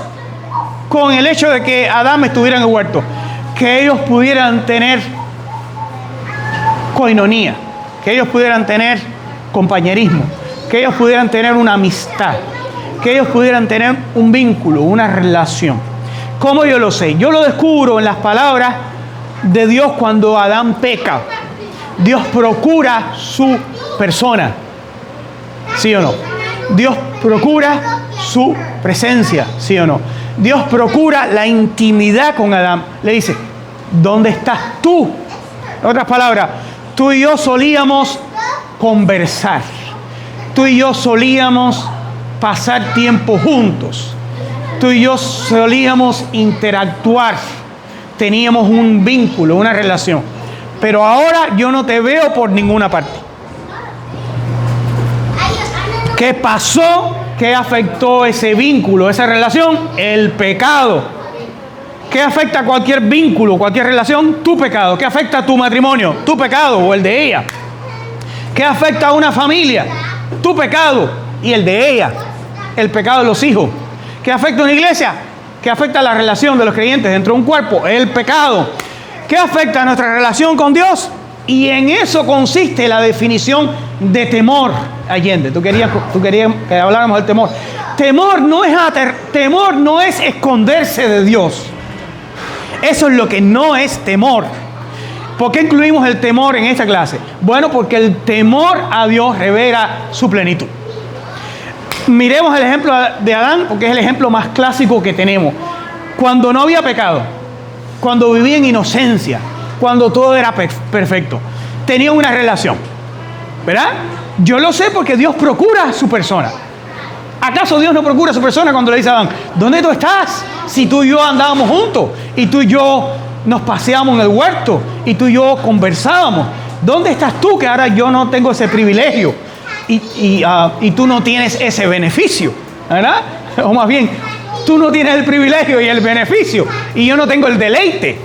con el hecho de que Adán estuviera en el huerto? Que ellos pudieran tener coinonía, que ellos pudieran tener compañerismo, que ellos pudieran tener una amistad, que ellos pudieran tener un vínculo, una relación. ¿Cómo yo lo sé? Yo lo descubro en las palabras de Dios cuando Adán peca. Dios procura su persona. ¿Sí o no? Dios procura su presencia. ¿Sí o no? Dios procura la intimidad con Adán. Le dice, ¿dónde estás tú? En otras palabras, tú y yo solíamos conversar. Tú y yo solíamos pasar tiempo juntos. Tú y yo solíamos interactuar, teníamos un vínculo, una relación. Pero ahora yo no te veo por ninguna parte. ¿Qué pasó? ¿Qué afectó ese vínculo, esa relación? El pecado. ¿Qué afecta cualquier vínculo, cualquier relación? Tu pecado. ¿Qué afecta a tu matrimonio? Tu pecado o el de ella. ¿Qué afecta a una familia? Tu pecado y el de ella. El pecado de los hijos. ¿Qué afecta a una iglesia? ¿Qué afecta a la relación de los creyentes dentro de un cuerpo? El pecado. ¿Qué afecta a nuestra relación con Dios? Y en eso consiste la definición de temor. Allende, tú querías que habláramos del temor. Temor no es esconderse de Dios. Eso es lo que no es temor. ¿Por qué incluimos el temor en esta clase? Bueno, porque el temor a Dios revela su plenitud. Miremos el ejemplo de Adán, porque es el ejemplo más clásico que tenemos. Cuando no había pecado, cuando vivía en inocencia, cuando todo era perfecto, tenía una relación, ¿verdad? Yo lo sé porque Dios procura a su persona. ¿Acaso Dios no procura a su persona cuando le dice a Adán, ¿dónde tú estás? Si tú y yo andábamos juntos, y tú y yo nos paseábamos en el huerto, y tú y yo conversábamos. ¿Dónde estás tú que ahora yo no tengo ese privilegio? Y tú no tienes ese beneficio, ¿verdad? O más bien, tú no tienes el privilegio y el beneficio, y yo no tengo el deleite.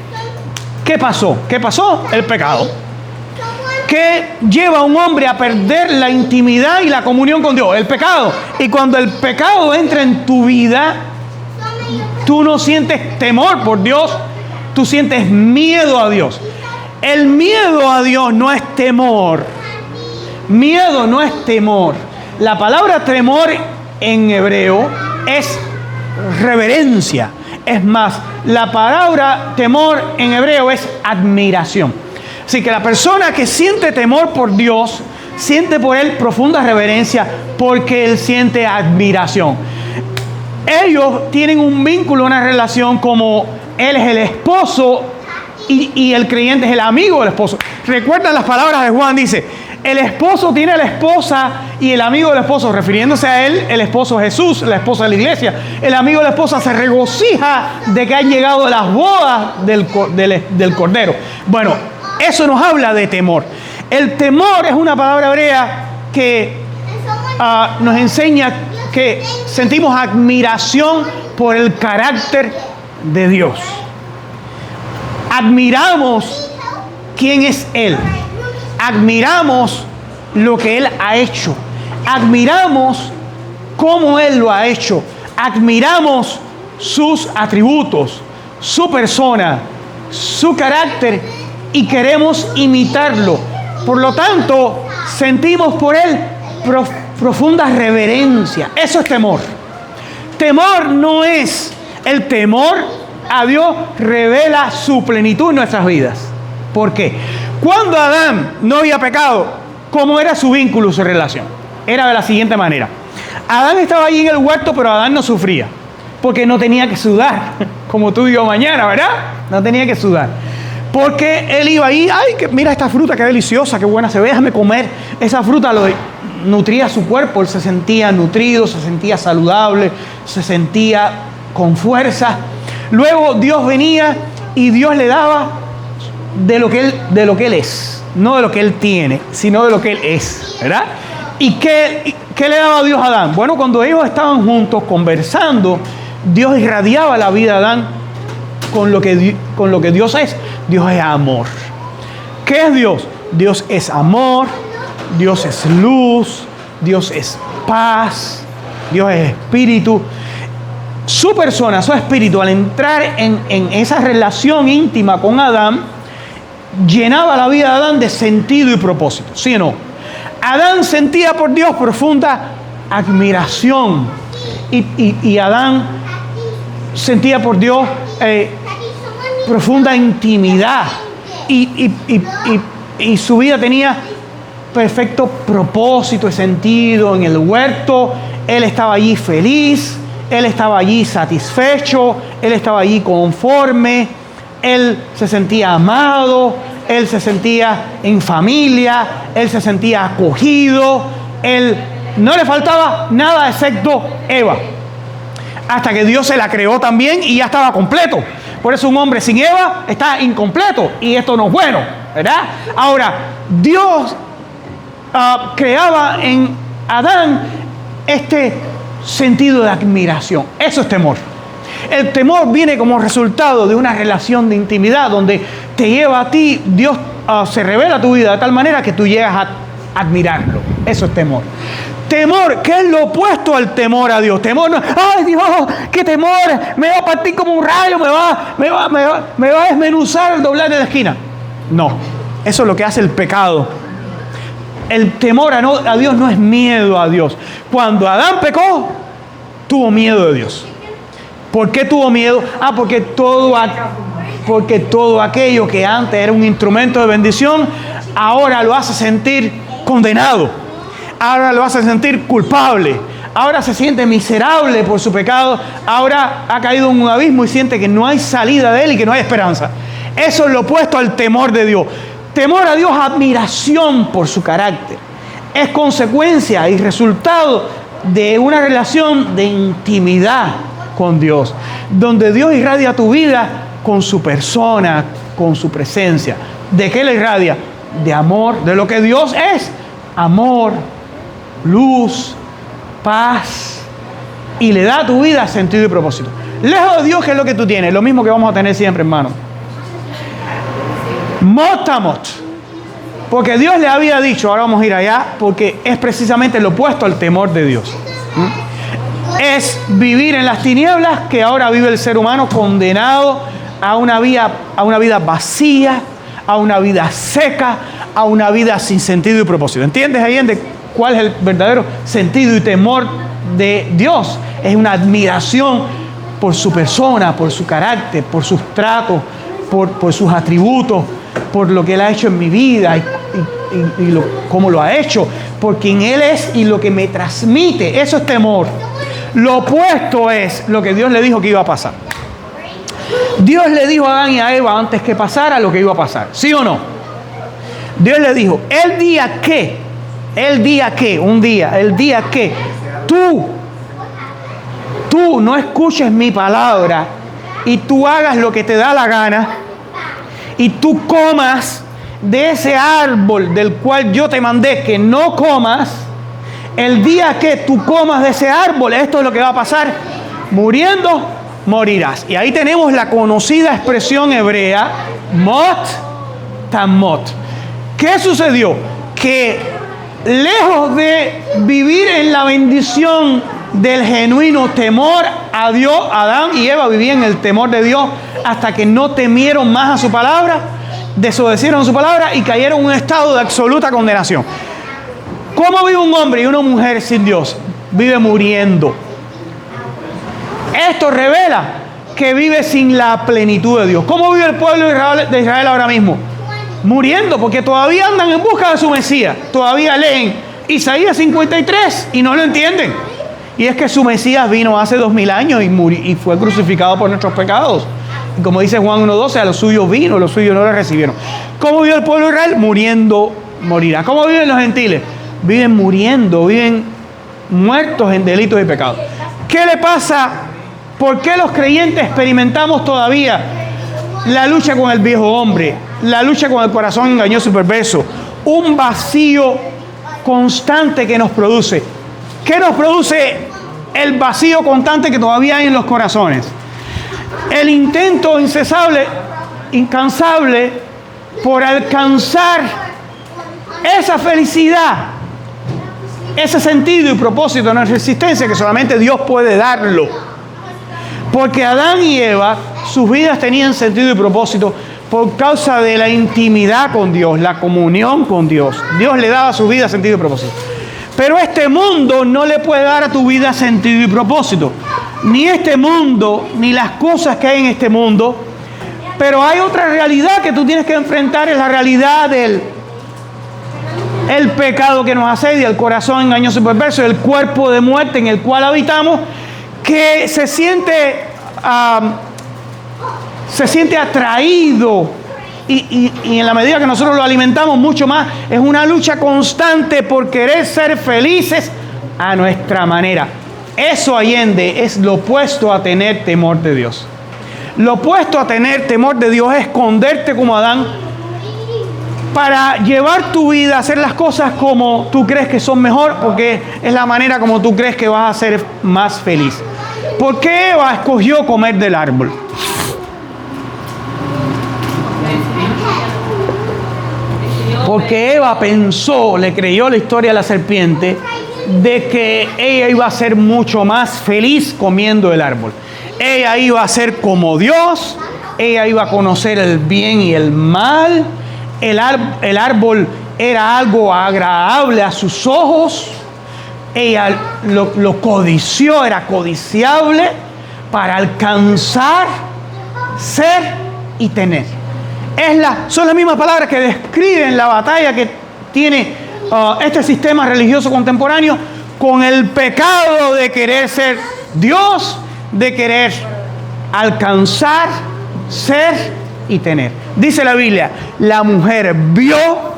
¿Qué pasó? ¿Qué pasó? El pecado. ¿Qué lleva a un hombre a perder la intimidad y la comunión con Dios? El pecado. Y cuando el pecado entra en tu vida, tú no sientes temor por Dios, tú sientes miedo a Dios. El miedo a Dios no es temor. Miedo no es temor. La palabra temor en hebreo es reverencia. Es más, la palabra temor en hebreo es admiración. Así que la persona que siente temor por Dios, siente por Él profunda reverencia porque Él siente admiración. Ellos tienen un vínculo, una relación como Él es el esposo y el creyente es el amigo del esposo. ¿Recuerdan las palabras de Juan? Dice, el esposo tiene a la esposa y el amigo del esposo, refiriéndose a él, el esposo es Jesús, la esposa de la iglesia. El amigo de la esposa se regocija de que han llegado las bodas del Cordero. Bueno, eso nos habla de temor. El temor es una palabra hebrea que nos enseña que sentimos admiración por el carácter de Dios. Admiramos quién es Él. Admiramos lo que Él ha hecho. Admiramos cómo Él lo ha hecho. Admiramos sus atributos, su persona, su carácter y queremos imitarlo. Por lo tanto, sentimos por Él profunda reverencia. Eso es temor. Temor no es el temor a Dios, revela su plenitud en nuestras vidas. ¿Por qué? Cuando Adán no había pecado, ¿cómo era su vínculo, su relación? Era de la siguiente manera. Adán estaba allí en el huerto, pero Adán no sufría, porque no tenía que sudar, como tú y yo mañana, ¿verdad? No tenía que sudar. Porque él iba ahí, ay, que mira esta fruta, qué deliciosa, qué buena se ve, déjame comer. Esa fruta lo nutría su cuerpo, él se sentía nutrido, se sentía saludable, se sentía con fuerza. Luego Dios venía y Dios le daba de lo que él es, no de lo que él tiene, sino de lo que él es, ¿verdad? ¿Y qué le daba Dios a Adán? Bueno, cuando ellos estaban juntos conversando, Dios irradiaba la vida de Adán con lo que Dios es. Dios es amor. ¿Qué es Dios? Dios es amor, Dios es luz, Dios es paz, Dios es espíritu. Su persona, su espíritu, al entrar en esa relación íntima con Adán, llenaba la vida de Adán de sentido y propósito, ¿sí o no? Adán sentía por Dios profunda admiración y Adán sentía por Dios profunda intimidad y su vida tenía perfecto propósito y sentido. En el huerto él estaba allí feliz, él estaba allí satisfecho, él estaba allí conforme, él se sentía amado, él se sentía en familia, él se sentía acogido, él no le faltaba nada excepto Eva, hasta que Dios se la creó también y ya estaba completo. Por eso un hombre sin Eva está incompleto y esto no es bueno, ¿verdad? Ahora, Dios creaba en Adán este sentido de admiración. Eso es temor. El temor viene como resultado de una relación de intimidad donde te lleva a ti, Dios se revela a tu vida de tal manera que tú llegas a admirarlo. Eso es temor. Temor, ¿qué es lo opuesto al temor a Dios? Temor no, ay Dios, qué temor, me va a partir como un rayo, me va a desmenuzar al doblar de la esquina. No, eso es lo que hace el pecado. El temor a Dios no es miedo a Dios. Cuando Adán pecó, tuvo miedo de Dios. ¿Por qué tuvo miedo? Porque todo porque todo aquello que antes era un instrumento de bendición, ahora lo hace sentir condenado, ahora lo hace sentir culpable, ahora se siente miserable por su pecado, ahora ha caído en un abismo y siente que no hay salida de él y que no hay esperanza. Eso es lo opuesto al temor de Dios. Temor a Dios, admiración por su carácter. Es consecuencia y resultado de una relación de intimidad con Dios, donde Dios irradia tu vida con su persona, con su presencia. ¿De qué le irradia? De amor, de lo que Dios es. Amor, luz, paz, y le da a tu vida sentido y propósito. Lejos de Dios, ¿qué es lo que tú tienes? Lo mismo que vamos a tener siempre, hermano. Motamot. Porque Dios le había dicho, ahora vamos a ir allá, porque es precisamente lo opuesto al temor de Dios. Es vivir en las tinieblas que ahora vive el ser humano, condenado a una vida vacía, a una vida seca, a una vida sin sentido y propósito. ¿Entiendes ahí de cuál es el verdadero sentido y temor de Dios? Es una admiración por su persona, por su carácter, por sus tratos, por sus atributos, por lo que Él ha hecho en mi vida y cómo lo ha hecho, por quien Él es y lo que me transmite. Eso es temor. Lo opuesto es lo que Dios le dijo que iba a pasar. Dios le dijo a Adán y a Eva antes que pasara lo que iba a pasar. ¿Sí o no? Dios le dijo, el día que tú no escuches mi palabra y tú hagas lo que te da la gana y tú comas de ese árbol del cual yo te mandé que no comas, el día que tú comas de ese árbol, esto es lo que va a pasar: muriendo, morirás. Y ahí tenemos la conocida expresión hebrea, mot tamot. ¿Qué sucedió? Que lejos de vivir en la bendición del genuino temor a Dios, Adán y Eva vivían en el temor de Dios hasta que no temieron más a su palabra, desobedecieron a su palabra y cayeron en un estado de absoluta condenación. ¿Cómo vive un hombre y una mujer sin Dios? Vive muriendo. Esto revela que vive sin la plenitud de Dios. ¿Cómo vive el pueblo de Israel ahora mismo? Muriendo, porque todavía andan en busca de su Mesías. Todavía leen Isaías 53 y no lo entienden. Y es que su Mesías vino hace 2000 años y fue crucificado por nuestros pecados. Y como dice Juan 1:12, a los suyos vino, los suyos no le recibieron. ¿Cómo vive el pueblo de Israel? Muriendo, morirá. ¿Cómo viven los gentiles? Viven muriendo, viven muertos en delitos y pecados. ¿Qué le pasa? ¿Por qué los creyentes experimentamos todavía la lucha con el viejo hombre, la lucha con el corazón engañoso y perverso, un vacío constante que nos produce? ¿Qué nos produce el vacío constante que todavía hay en los corazones? El intento incansable por alcanzar esa felicidad, ese sentido y propósito en nuestra existencia que solamente Dios puede darlo. Porque Adán y Eva, sus vidas tenían sentido y propósito por causa de la intimidad con Dios, la comunión con Dios. Dios le daba a su vida sentido y propósito. Pero este mundo no le puede dar a tu vida sentido y propósito. Ni este mundo, ni las cosas que hay en este mundo. Pero hay otra realidad que tú tienes que enfrentar, es la realidad del pecado que nos asedia, el corazón engañoso y perverso, el cuerpo de muerte en el cual habitamos, que se siente atraído y en la medida que nosotros lo alimentamos mucho más, es una lucha constante por querer ser felices a nuestra manera. Eso, Allende, es lo opuesto a tener temor de Dios. Lo opuesto a tener temor de Dios es esconderte como Adán para llevar tu vida, hacer las cosas como tú crees que son mejor, porque es la manera como tú crees que vas a ser más feliz. ¿Por qué Eva escogió comer del árbol? Porque Eva pensó, le creyó la historia a la serpiente, de que ella iba a ser mucho más feliz comiendo el árbol. Ella iba a ser como Dios, ella iba a conocer el bien y el mal. El árbol era algo agradable a sus ojos. Ella lo codició, era codiciable para alcanzar ser y tener. Son las mismas palabras que describen la batalla que tiene este sistema religioso contemporáneo con el pecado de querer ser Dios, de querer alcanzar, ser y tener. Dice la Biblia, la mujer vio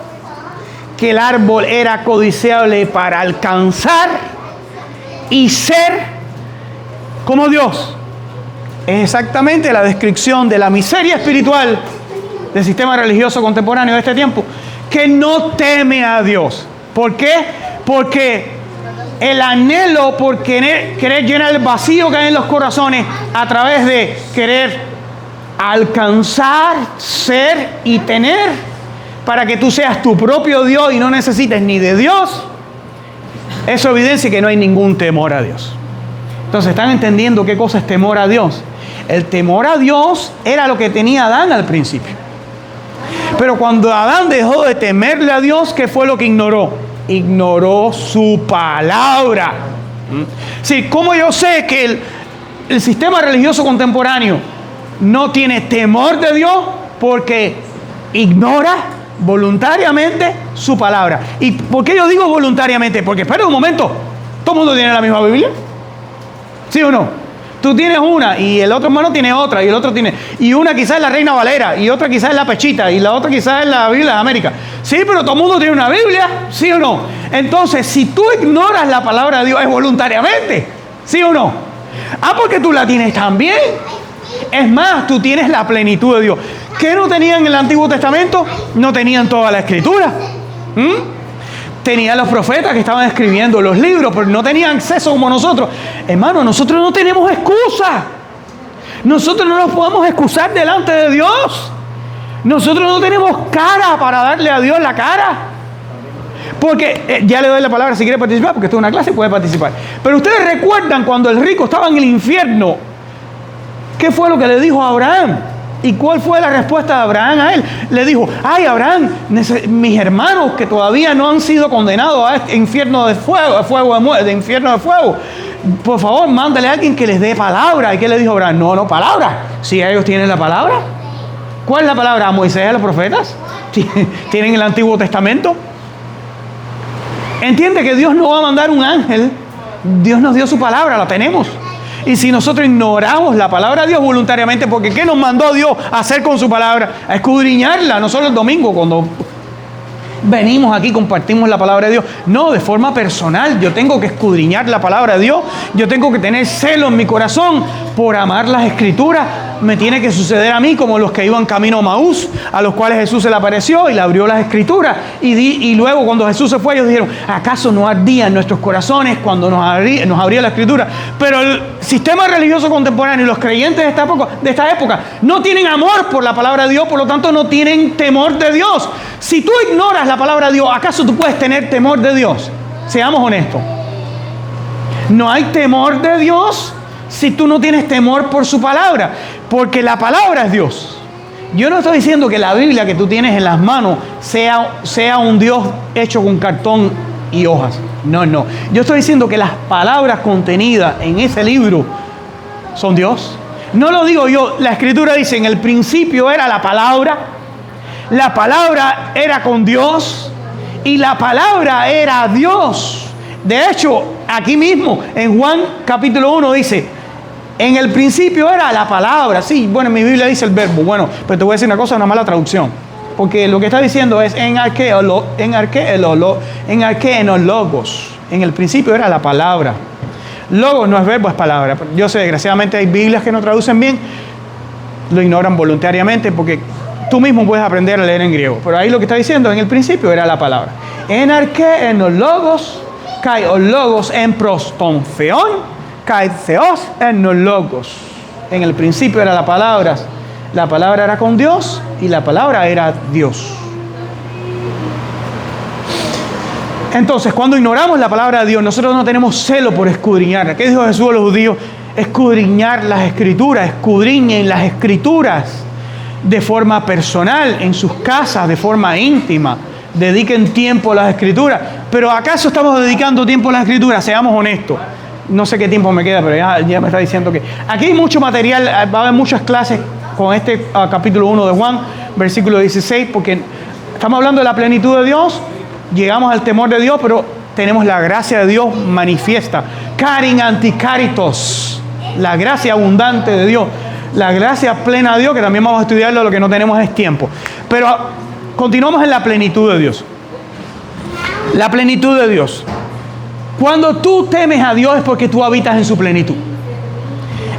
que el árbol era codiciable para alcanzar y ser como Dios. Es exactamente la descripción de la miseria espiritual del sistema religioso contemporáneo de este tiempo, que no teme a Dios. ¿Por qué? Porque el anhelo por querer llenar el vacío que hay en los corazones a través de querer alcanzar, ser y tener, para que tú seas tu propio Dios y no necesites ni de Dios, eso evidencia que no hay ningún temor a Dios. Entonces, ¿están entendiendo qué cosa es temor a Dios? El temor a Dios era lo que tenía Adán al principio. Pero cuando Adán dejó de temerle a Dios, ¿qué fue lo que ignoró? Ignoró su palabra. Sí, ¿cómo yo sé que el sistema religioso contemporáneo no tiene temor de Dios? Porque ignora voluntariamente su palabra. ¿Y por qué yo digo voluntariamente? Porque espera un momento, ¿todo el mundo tiene la misma Biblia? ¿Sí o no? Tú tienes una y el otro hermano tiene otra y el otro tiene... Y una quizás es la Reina Valera y otra quizás es la Pechita y la otra quizás es la Biblia de América. Sí, pero todo el mundo tiene una Biblia, ¿sí o no? Entonces, si tú ignoras la palabra de Dios, es voluntariamente, ¿sí o no? Porque tú la tienes también. Es más, tú tienes la plenitud de Dios. ¿Qué no tenían en el Antiguo Testamento? No tenían toda la Escritura. Tenían los profetas que estaban escribiendo los libros, pero no tenían acceso como nosotros. Hermano, nosotros no tenemos excusa. Nosotros no nos podemos excusar delante de Dios. Nosotros no tenemos cara para darle a Dios la cara. Porque, ya le doy la palabra si quiere participar, porque esto es una clase y puede participar. Pero ustedes recuerdan cuando el rico estaba en el infierno, ¿qué fue lo que le dijo a Abraham? ¿Y cuál fue la respuesta de Abraham a él? Le dijo, ay Abraham, mis hermanos que todavía no han sido condenados a este infierno de fuego, de infierno de fuego, por favor, mándale a alguien que les dé palabra. ¿Y qué le dijo Abraham? No, palabra. Si ellos tienen la palabra. ¿Cuál es la palabra? ¿A Moisés y a los profetas? ¿Tienen el Antiguo Testamento? Entiende que Dios no va a mandar un ángel. Dios nos dio su palabra, la tenemos. Y si nosotros ignoramos la palabra de Dios voluntariamente, porque ¿qué nos mandó Dios a hacer con su palabra? A escudriñarla, no solo el domingo cuando venimos aquí, compartimos la palabra de Dios. No, de forma personal, yo tengo que escudriñar la palabra de Dios. Yo tengo que tener celo en mi corazón por amar las Escrituras. Me tiene que suceder a mí como los que iban camino a Maús, a los cuales Jesús se le apareció y le abrió las Escrituras. Y luego cuando Jesús se fue, ellos dijeron, ¿acaso no ardían nuestros corazones cuando nos abría la Escritura? Pero el sistema religioso contemporáneo y los creyentes de esta época no tienen amor por la palabra de Dios, por lo tanto no tienen temor de Dios. Si tú ignoras la palabra de Dios, ¿acaso tú puedes tener temor de Dios? Seamos honestos. No hay temor de Dios si tú no tienes temor por su palabra, porque la palabra es Dios. Yo no estoy diciendo que la Biblia que tú tienes en las manos sea un Dios hecho con cartón y hojas. No. Yo estoy diciendo que las palabras contenidas en ese libro son Dios. No lo digo yo, la Escritura dice, en el principio era la palabra era con Dios y la palabra era Dios. De hecho, aquí mismo, en Juan capítulo 1 dice, en el principio era la palabra. Sí, bueno, en mi Biblia dice el verbo. Bueno, pero te voy a decir una cosa, una mala traducción. Porque lo que está diciendo es en arqueologos. En el principio era la palabra. Logos no es verbo, es palabra. Yo sé, desgraciadamente hay Biblias que no traducen bien. Lo ignoran voluntariamente porque tú mismo puedes aprender a leer en griego. Pero ahí lo que está diciendo, en el principio era la palabra. En arqueologos, kai o logos en prostonfeón, kai theos en logos. En el principio era la palabra era con Dios y la palabra era Dios. Entonces, cuando ignoramos la palabra de Dios, nosotros no tenemos celo por escudriñarla. ¿Qué dijo Jesús a los judíos? Escudriñar las Escrituras, escudriñen las Escrituras de forma personal, en sus casas, de forma íntima. Dediquen tiempo a las Escrituras. Pero ¿acaso estamos dedicando tiempo a las Escrituras? Seamos honestos. No sé qué tiempo me queda, pero ya me está diciendo que... Aquí hay mucho material, va a haber muchas clases con este capítulo 1 de Juan, versículo 16, porque estamos hablando de la plenitud de Dios, llegamos al temor de Dios, pero tenemos la gracia de Dios manifiesta. Carin anticaritos, la gracia abundante de Dios, la gracia plena de Dios, que también vamos a estudiarlo, lo que no tenemos es tiempo. Pero continuamos en la plenitud de Dios. La plenitud de Dios. Cuando tú temes a Dios es porque tú habitas en su plenitud.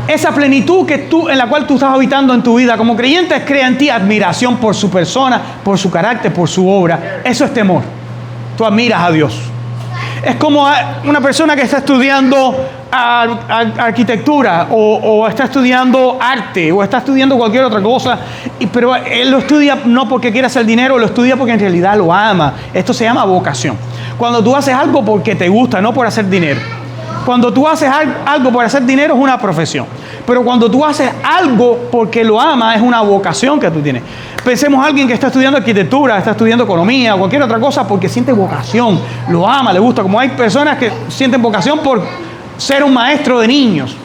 Esa plenitud en la cual tú estás habitando en tu vida como creyente crea en ti admiración por su persona, por su carácter, por su obra. Eso es temor. Tú admiras a Dios. Es como una persona que está estudiando arquitectura o está estudiando arte o está estudiando cualquier otra cosa, pero él lo estudia no porque quiera hacer dinero, lo estudia porque en realidad lo ama. Esto se llama vocación. Cuando tú haces algo porque te gusta, no por hacer dinero. Cuando tú haces algo por hacer dinero es una profesión. Pero cuando tú haces algo porque lo amas es una vocación que tú tienes. Pensemos a alguien que está estudiando arquitectura, está estudiando economía o cualquier otra cosa porque siente vocación, lo ama, le gusta. Como hay personas que sienten vocación por ser un maestro de niños.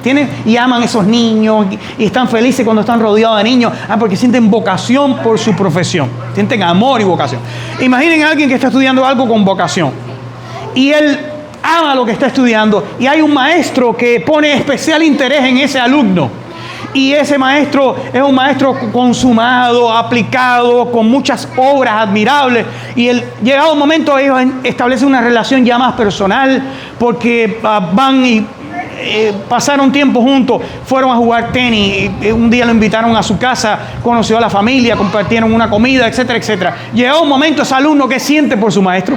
Tienen y aman esos niños y están felices cuando están rodeados de niños porque sienten vocación por su profesión, sienten amor y vocación. Imaginen a alguien que está estudiando algo con vocación y él ama lo que está estudiando y hay un maestro que pone especial interés en ese alumno y ese maestro es un maestro consumado, aplicado, con muchas obras admirables y llegado un momento ellos establecen una relación ya más personal porque van y pasaron tiempo juntos, fueron a jugar tenis, un día lo invitaron a su casa, conoció a la familia, compartieron una comida, etcétera, etcétera. Llegó un momento ese alumno que siente por su maestro.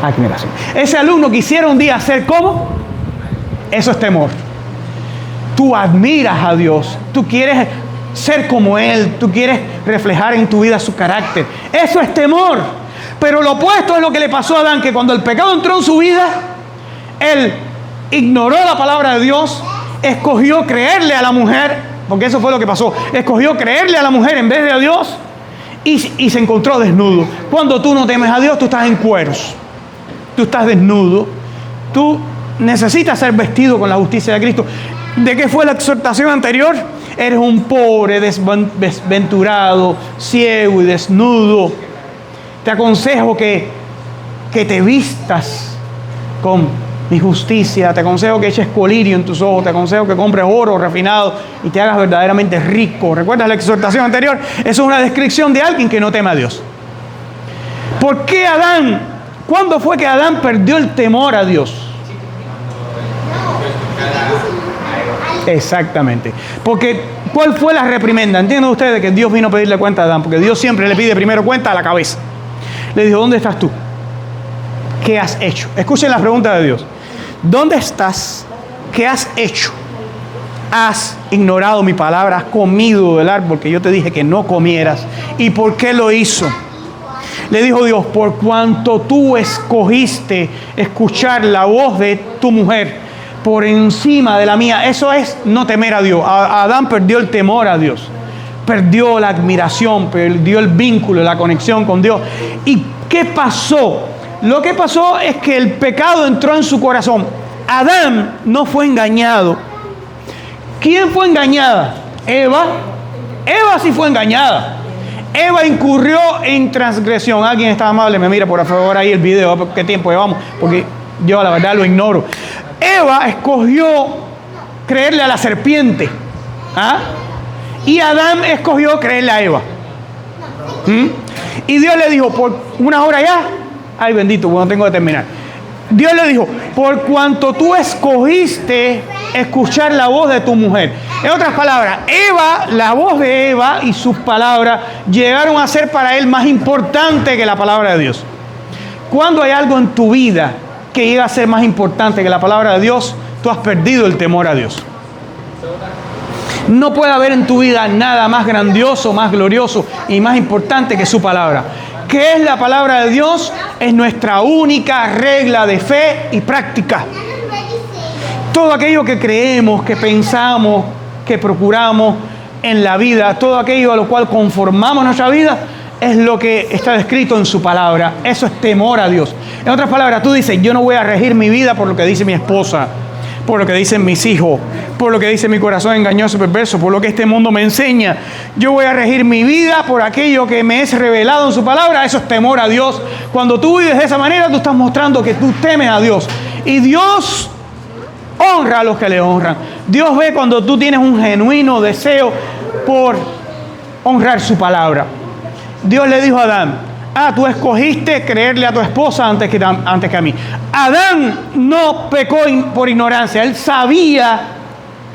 Admiración. Ese alumno quisiera un día ser como, eso es temor. Tú admiras a Dios, tú quieres ser como Él, tú quieres reflejar en tu vida su carácter. Eso es temor. Pero lo opuesto es lo que le pasó a Adán, que cuando el pecado entró en su vida, él ignoró la palabra de Dios, escogió creerle a la mujer, porque eso fue lo que pasó, escogió creerle a la mujer en vez de a Dios y se encontró desnudo. Cuando tú no temes a Dios, tú estás en cueros, tú estás desnudo, tú necesitas ser vestido con la justicia de Cristo. ¿De qué fue la exhortación anterior? Eres un pobre, desventurado, ciego y desnudo. Te aconsejo que te vistas con mi justicia, te aconsejo que eches colirio en tus ojos, te aconsejo que compres oro refinado y te hagas verdaderamente rico. ¿Recuerdas la exhortación anterior? Eso es una descripción de alguien que no teme a Dios. ¿Por qué Adán? ¿Cuándo fue que Adán perdió el temor a Dios? Exactamente. Porque, ¿cuál fue la reprimenda? ¿Entienden ustedes que Dios vino a pedirle cuenta a Adán? Porque Dios siempre le pide primero cuenta a la cabeza. Le dijo, ¿dónde estás tú? ¿Qué has hecho? Escuchen la pregunta de Dios. ¿Dónde estás? ¿Qué has hecho? Has ignorado mi palabra, has comido del árbol que yo te dije que no comieras. ¿Y por qué lo hizo? Le dijo Dios, por cuanto tú escogiste escuchar la voz de tu mujer por encima de la mía. Eso es no temer a Dios. Adán perdió el temor a Dios. Perdió la admiración, perdió el vínculo, la conexión con Dios. ¿Y qué pasó? Lo que pasó es que el pecado entró en su corazón. Adán no fue engañado. ¿Quién fue engañada? Eva. Eva sí fue engañada. Eva incurrió en transgresión. Alguien está amable, me mira por favor ahí el video, qué tiempo llevamos, porque yo la verdad lo ignoro. Eva escogió creerle a la serpiente. Y Adán escogió creerle a Eva. Y Dios le dijo, por una hora ya, ay bendito, bueno, tengo que terminar. Dios le dijo, por cuanto tú escogiste escuchar la voz de tu mujer. En otras palabras, Eva, la voz de Eva y sus palabras llegaron a ser para él más importante que la palabra de Dios. Cuando hay algo en tu vida que llega a ser más importante que la palabra de Dios, tú has perdido el temor a Dios. No puede haber en tu vida nada más grandioso, más glorioso y más importante que su palabra. ¿Qué es la palabra de Dios? Es nuestra única regla de fe y práctica. Todo aquello que creemos, que pensamos, que procuramos en la vida, todo aquello a lo cual conformamos nuestra vida, es lo que está descrito en su palabra. Eso es temor a Dios. En otras palabras, tú dices, yo no voy a regir mi vida por lo que dice mi esposa, por lo que dicen mis hijos, por lo que dice mi corazón engañoso y perverso, por lo que este mundo me enseña. Yo voy a regir mi vida por aquello que me es revelado en su palabra. Eso es temor a Dios. Cuando tú vives de esa manera, tú estás mostrando que tú temes a Dios. Y Dios honra a los que le honran. Dios ve cuando tú tienes un genuino deseo por honrar su palabra. Dios le dijo a Adán: tú escogiste creerle a tu esposa antes que a mí. Adán no pecó por ignorancia. Él sabía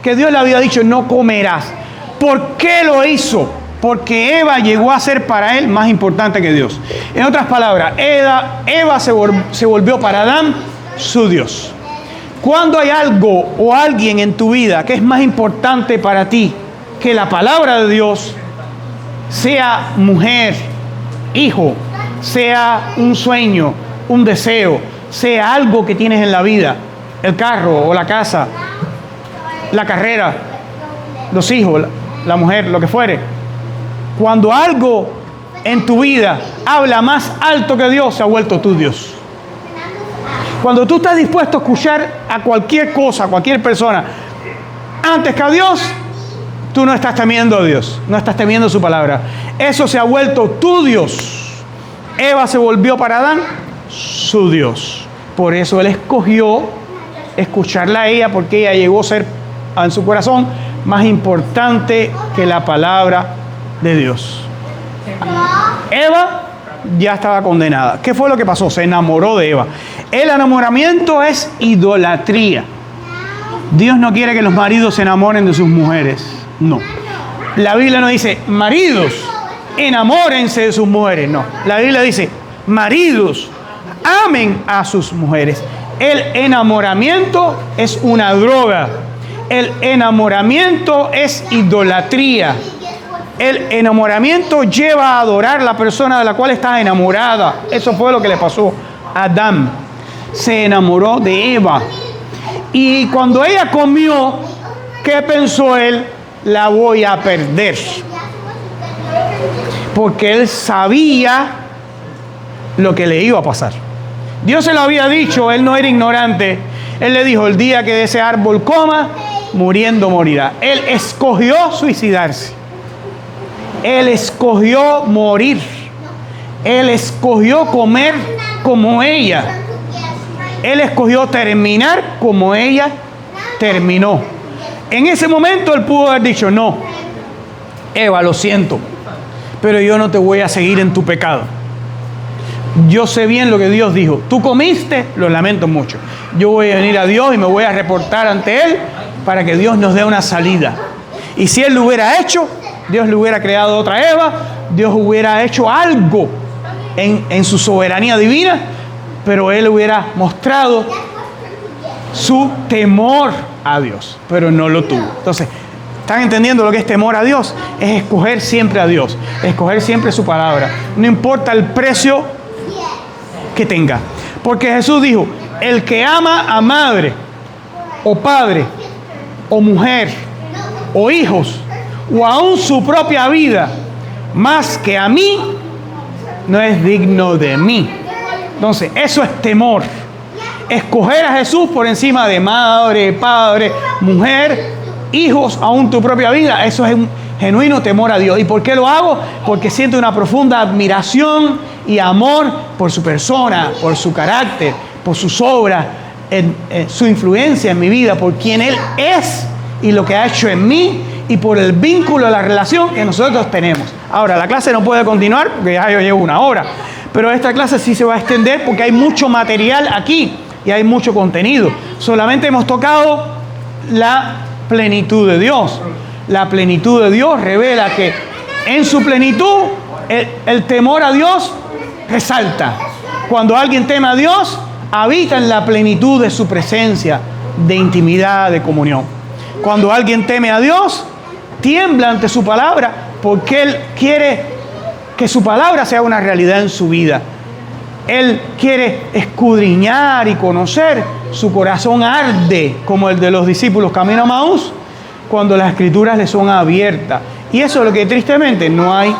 que Dios le había dicho: no comerás. ¿Por qué lo hizo? Porque Eva llegó a ser para él más importante que Dios. En otras palabras, Eva se volvió para Adán su Dios. Cuando hay algo o alguien en tu vida que es más importante para ti que la palabra de Dios, sea mujer, hijo, sea un sueño, un deseo, sea algo que tienes en la vida, el carro o la casa, la carrera, los hijos, la mujer, lo que fuere. Cuando algo en tu vida habla más alto que Dios, se ha vuelto tu Dios. Cuando tú estás dispuesto a escuchar a cualquier cosa, a cualquier persona, antes que a Dios, tú no estás temiendo a Dios, no estás temiendo su palabra. Eso se ha vuelto tu Dios. Eva se volvió para Adán su Dios. Por eso él escogió escucharla a ella, porque ella llegó a ser en su corazón más importante que la palabra de Dios. Eva ya estaba condenada. ¿Qué fue lo que pasó? Se enamoró de Eva. El enamoramiento es idolatría. Dios no quiere que los maridos se enamoren de sus mujeres. No. La Biblia no dice: maridos, enamórense de sus mujeres. No. La Biblia dice: maridos, amen a sus mujeres. El enamoramiento es una droga. El enamoramiento es idolatría. El enamoramiento lleva a adorar a la persona de la cual estás enamorada. Eso fue lo que le pasó a Adán. Se enamoró de Eva. Y cuando ella comió, ¿qué pensó él? La voy a perder. Porque él sabía lo que le iba a pasar. Dios se lo había dicho, él no era ignorante. Él le dijo: el día que de ese árbol coma, muriendo morirá. Él escogió suicidarse. Él escogió morir. Él escogió comer como ella. Él escogió terminar como ella terminó. En ese momento él pudo haber dicho: no, Eva, lo siento, pero yo no te voy a seguir en tu pecado. Yo sé bien lo que Dios dijo. Tú comiste, lo lamento mucho. Yo voy a venir a Dios y me voy a reportar ante Él para que Dios nos dé una salida. Y si Él lo hubiera hecho, Dios le hubiera creado otra Eva, Dios hubiera hecho algo en su soberanía divina, pero Él hubiera mostrado su temor a Dios, pero no lo tuvo. Entonces, ¿están entendiendo lo que es temor a Dios? Es escoger siempre a Dios, escoger siempre su palabra, no importa el precio que tenga. Porque Jesús dijo: el que ama a madre, o padre, o mujer, o hijos, o aún su propia vida, más que a mí, no es digno de mí. Entonces, eso es temor. Escoger a Jesús por encima de madre, padre, mujer, hijos, aún tu propia vida. Eso es un genuino temor a Dios. ¿Y por qué lo hago? Porque siento una profunda admiración y amor por su persona, por su carácter, por sus obras, su influencia en mi vida, por quien Él es y lo que ha hecho en mí, y por el vínculo, la relación que nosotros tenemos. Ahora, la clase no puede continuar porque ya yo llevo 1 hora, pero esta clase sí se va a extender porque hay mucho material aquí y hay mucho contenido. Solamente hemos tocado la plenitud de Dios. La plenitud de Dios revela que en su plenitud el temor a Dios resalta. Cuando alguien teme a Dios, habita en la plenitud de su presencia, de intimidad, de comunión. Cuando alguien teme a Dios, tiembla ante su palabra, porque Él quiere que su palabra sea una realidad en su vida. Él quiere escudriñar y conocer. Su corazón arde como el de los discípulos camino a Maús cuando las escrituras le son abiertas. Y eso es lo que tristemente no hay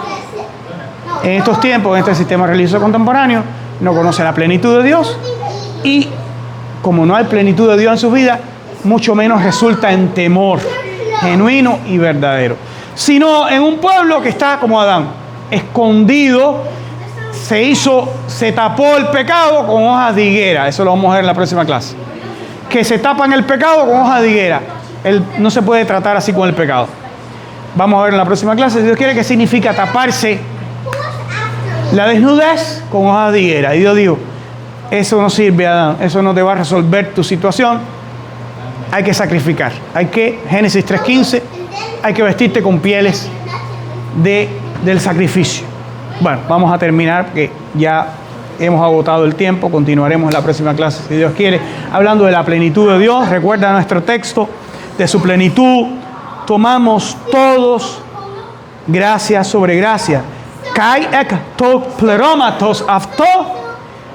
en estos tiempos, en este sistema religioso contemporáneo. No conoce la plenitud de Dios, y como no hay plenitud de Dios en su vida, mucho menos resulta en temor genuino y verdadero, sino en un pueblo que está como Adán, escondido, se tapó el pecado con hojas de higuera. Eso lo vamos a ver en la próxima clase. Que se tapan el pecado con hojas de higuera. No se puede tratar así con el pecado. Vamos a ver en la próxima clase, si Dios quiere, qué significa taparse la desnudez con hojas de higuera. Y Dios dijo, eso no sirve, Adán, eso no te va a resolver tu situación. Hay que sacrificar. Génesis 3:15, hay que vestirte con pieles del sacrificio. Bueno, vamos a terminar porque ya hemos agotado el tiempo. Continuaremos en la próxima clase, si Dios quiere, hablando de la plenitud de Dios. Recuerda nuestro texto, de su plenitud tomamos todos gracia sobre gracia. Kai ek to pleromatos afto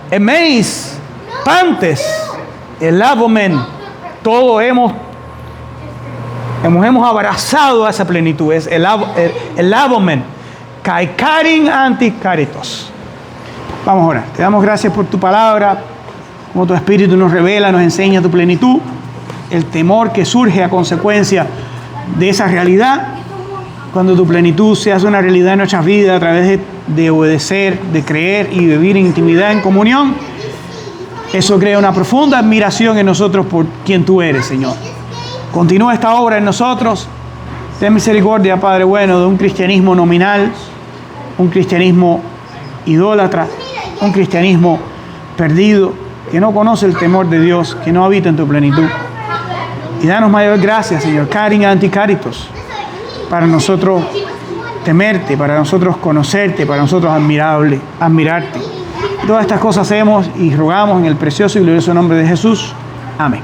emeis pantes elavomen. Todo hemos abrazado a esa plenitud. Es elavomen. Kai karin anticaritos. Vamos a orar. Te damos gracias por tu palabra, como tu Espíritu nos revela, nos enseña tu plenitud, el temor que surge a consecuencia de esa realidad. Cuando tu plenitud se hace una realidad en nuestras vidas a través de obedecer, de creer y vivir en intimidad, en comunión, eso crea una profunda admiración en nosotros por quien tú eres, Señor. Continúa esta obra en nosotros. Ten misericordia, Padre bueno, de un cristianismo nominal, un cristianismo idólatra, un cristianismo perdido, que no conoce el temor de Dios, que no habita en tu plenitud. Y danos mayor gracia, Señor, carin anticaritos, para nosotros temerte, para nosotros conocerte, para nosotros admirarte. Todas estas cosas hacemos y rogamos en el precioso y glorioso nombre de Jesús. Amén.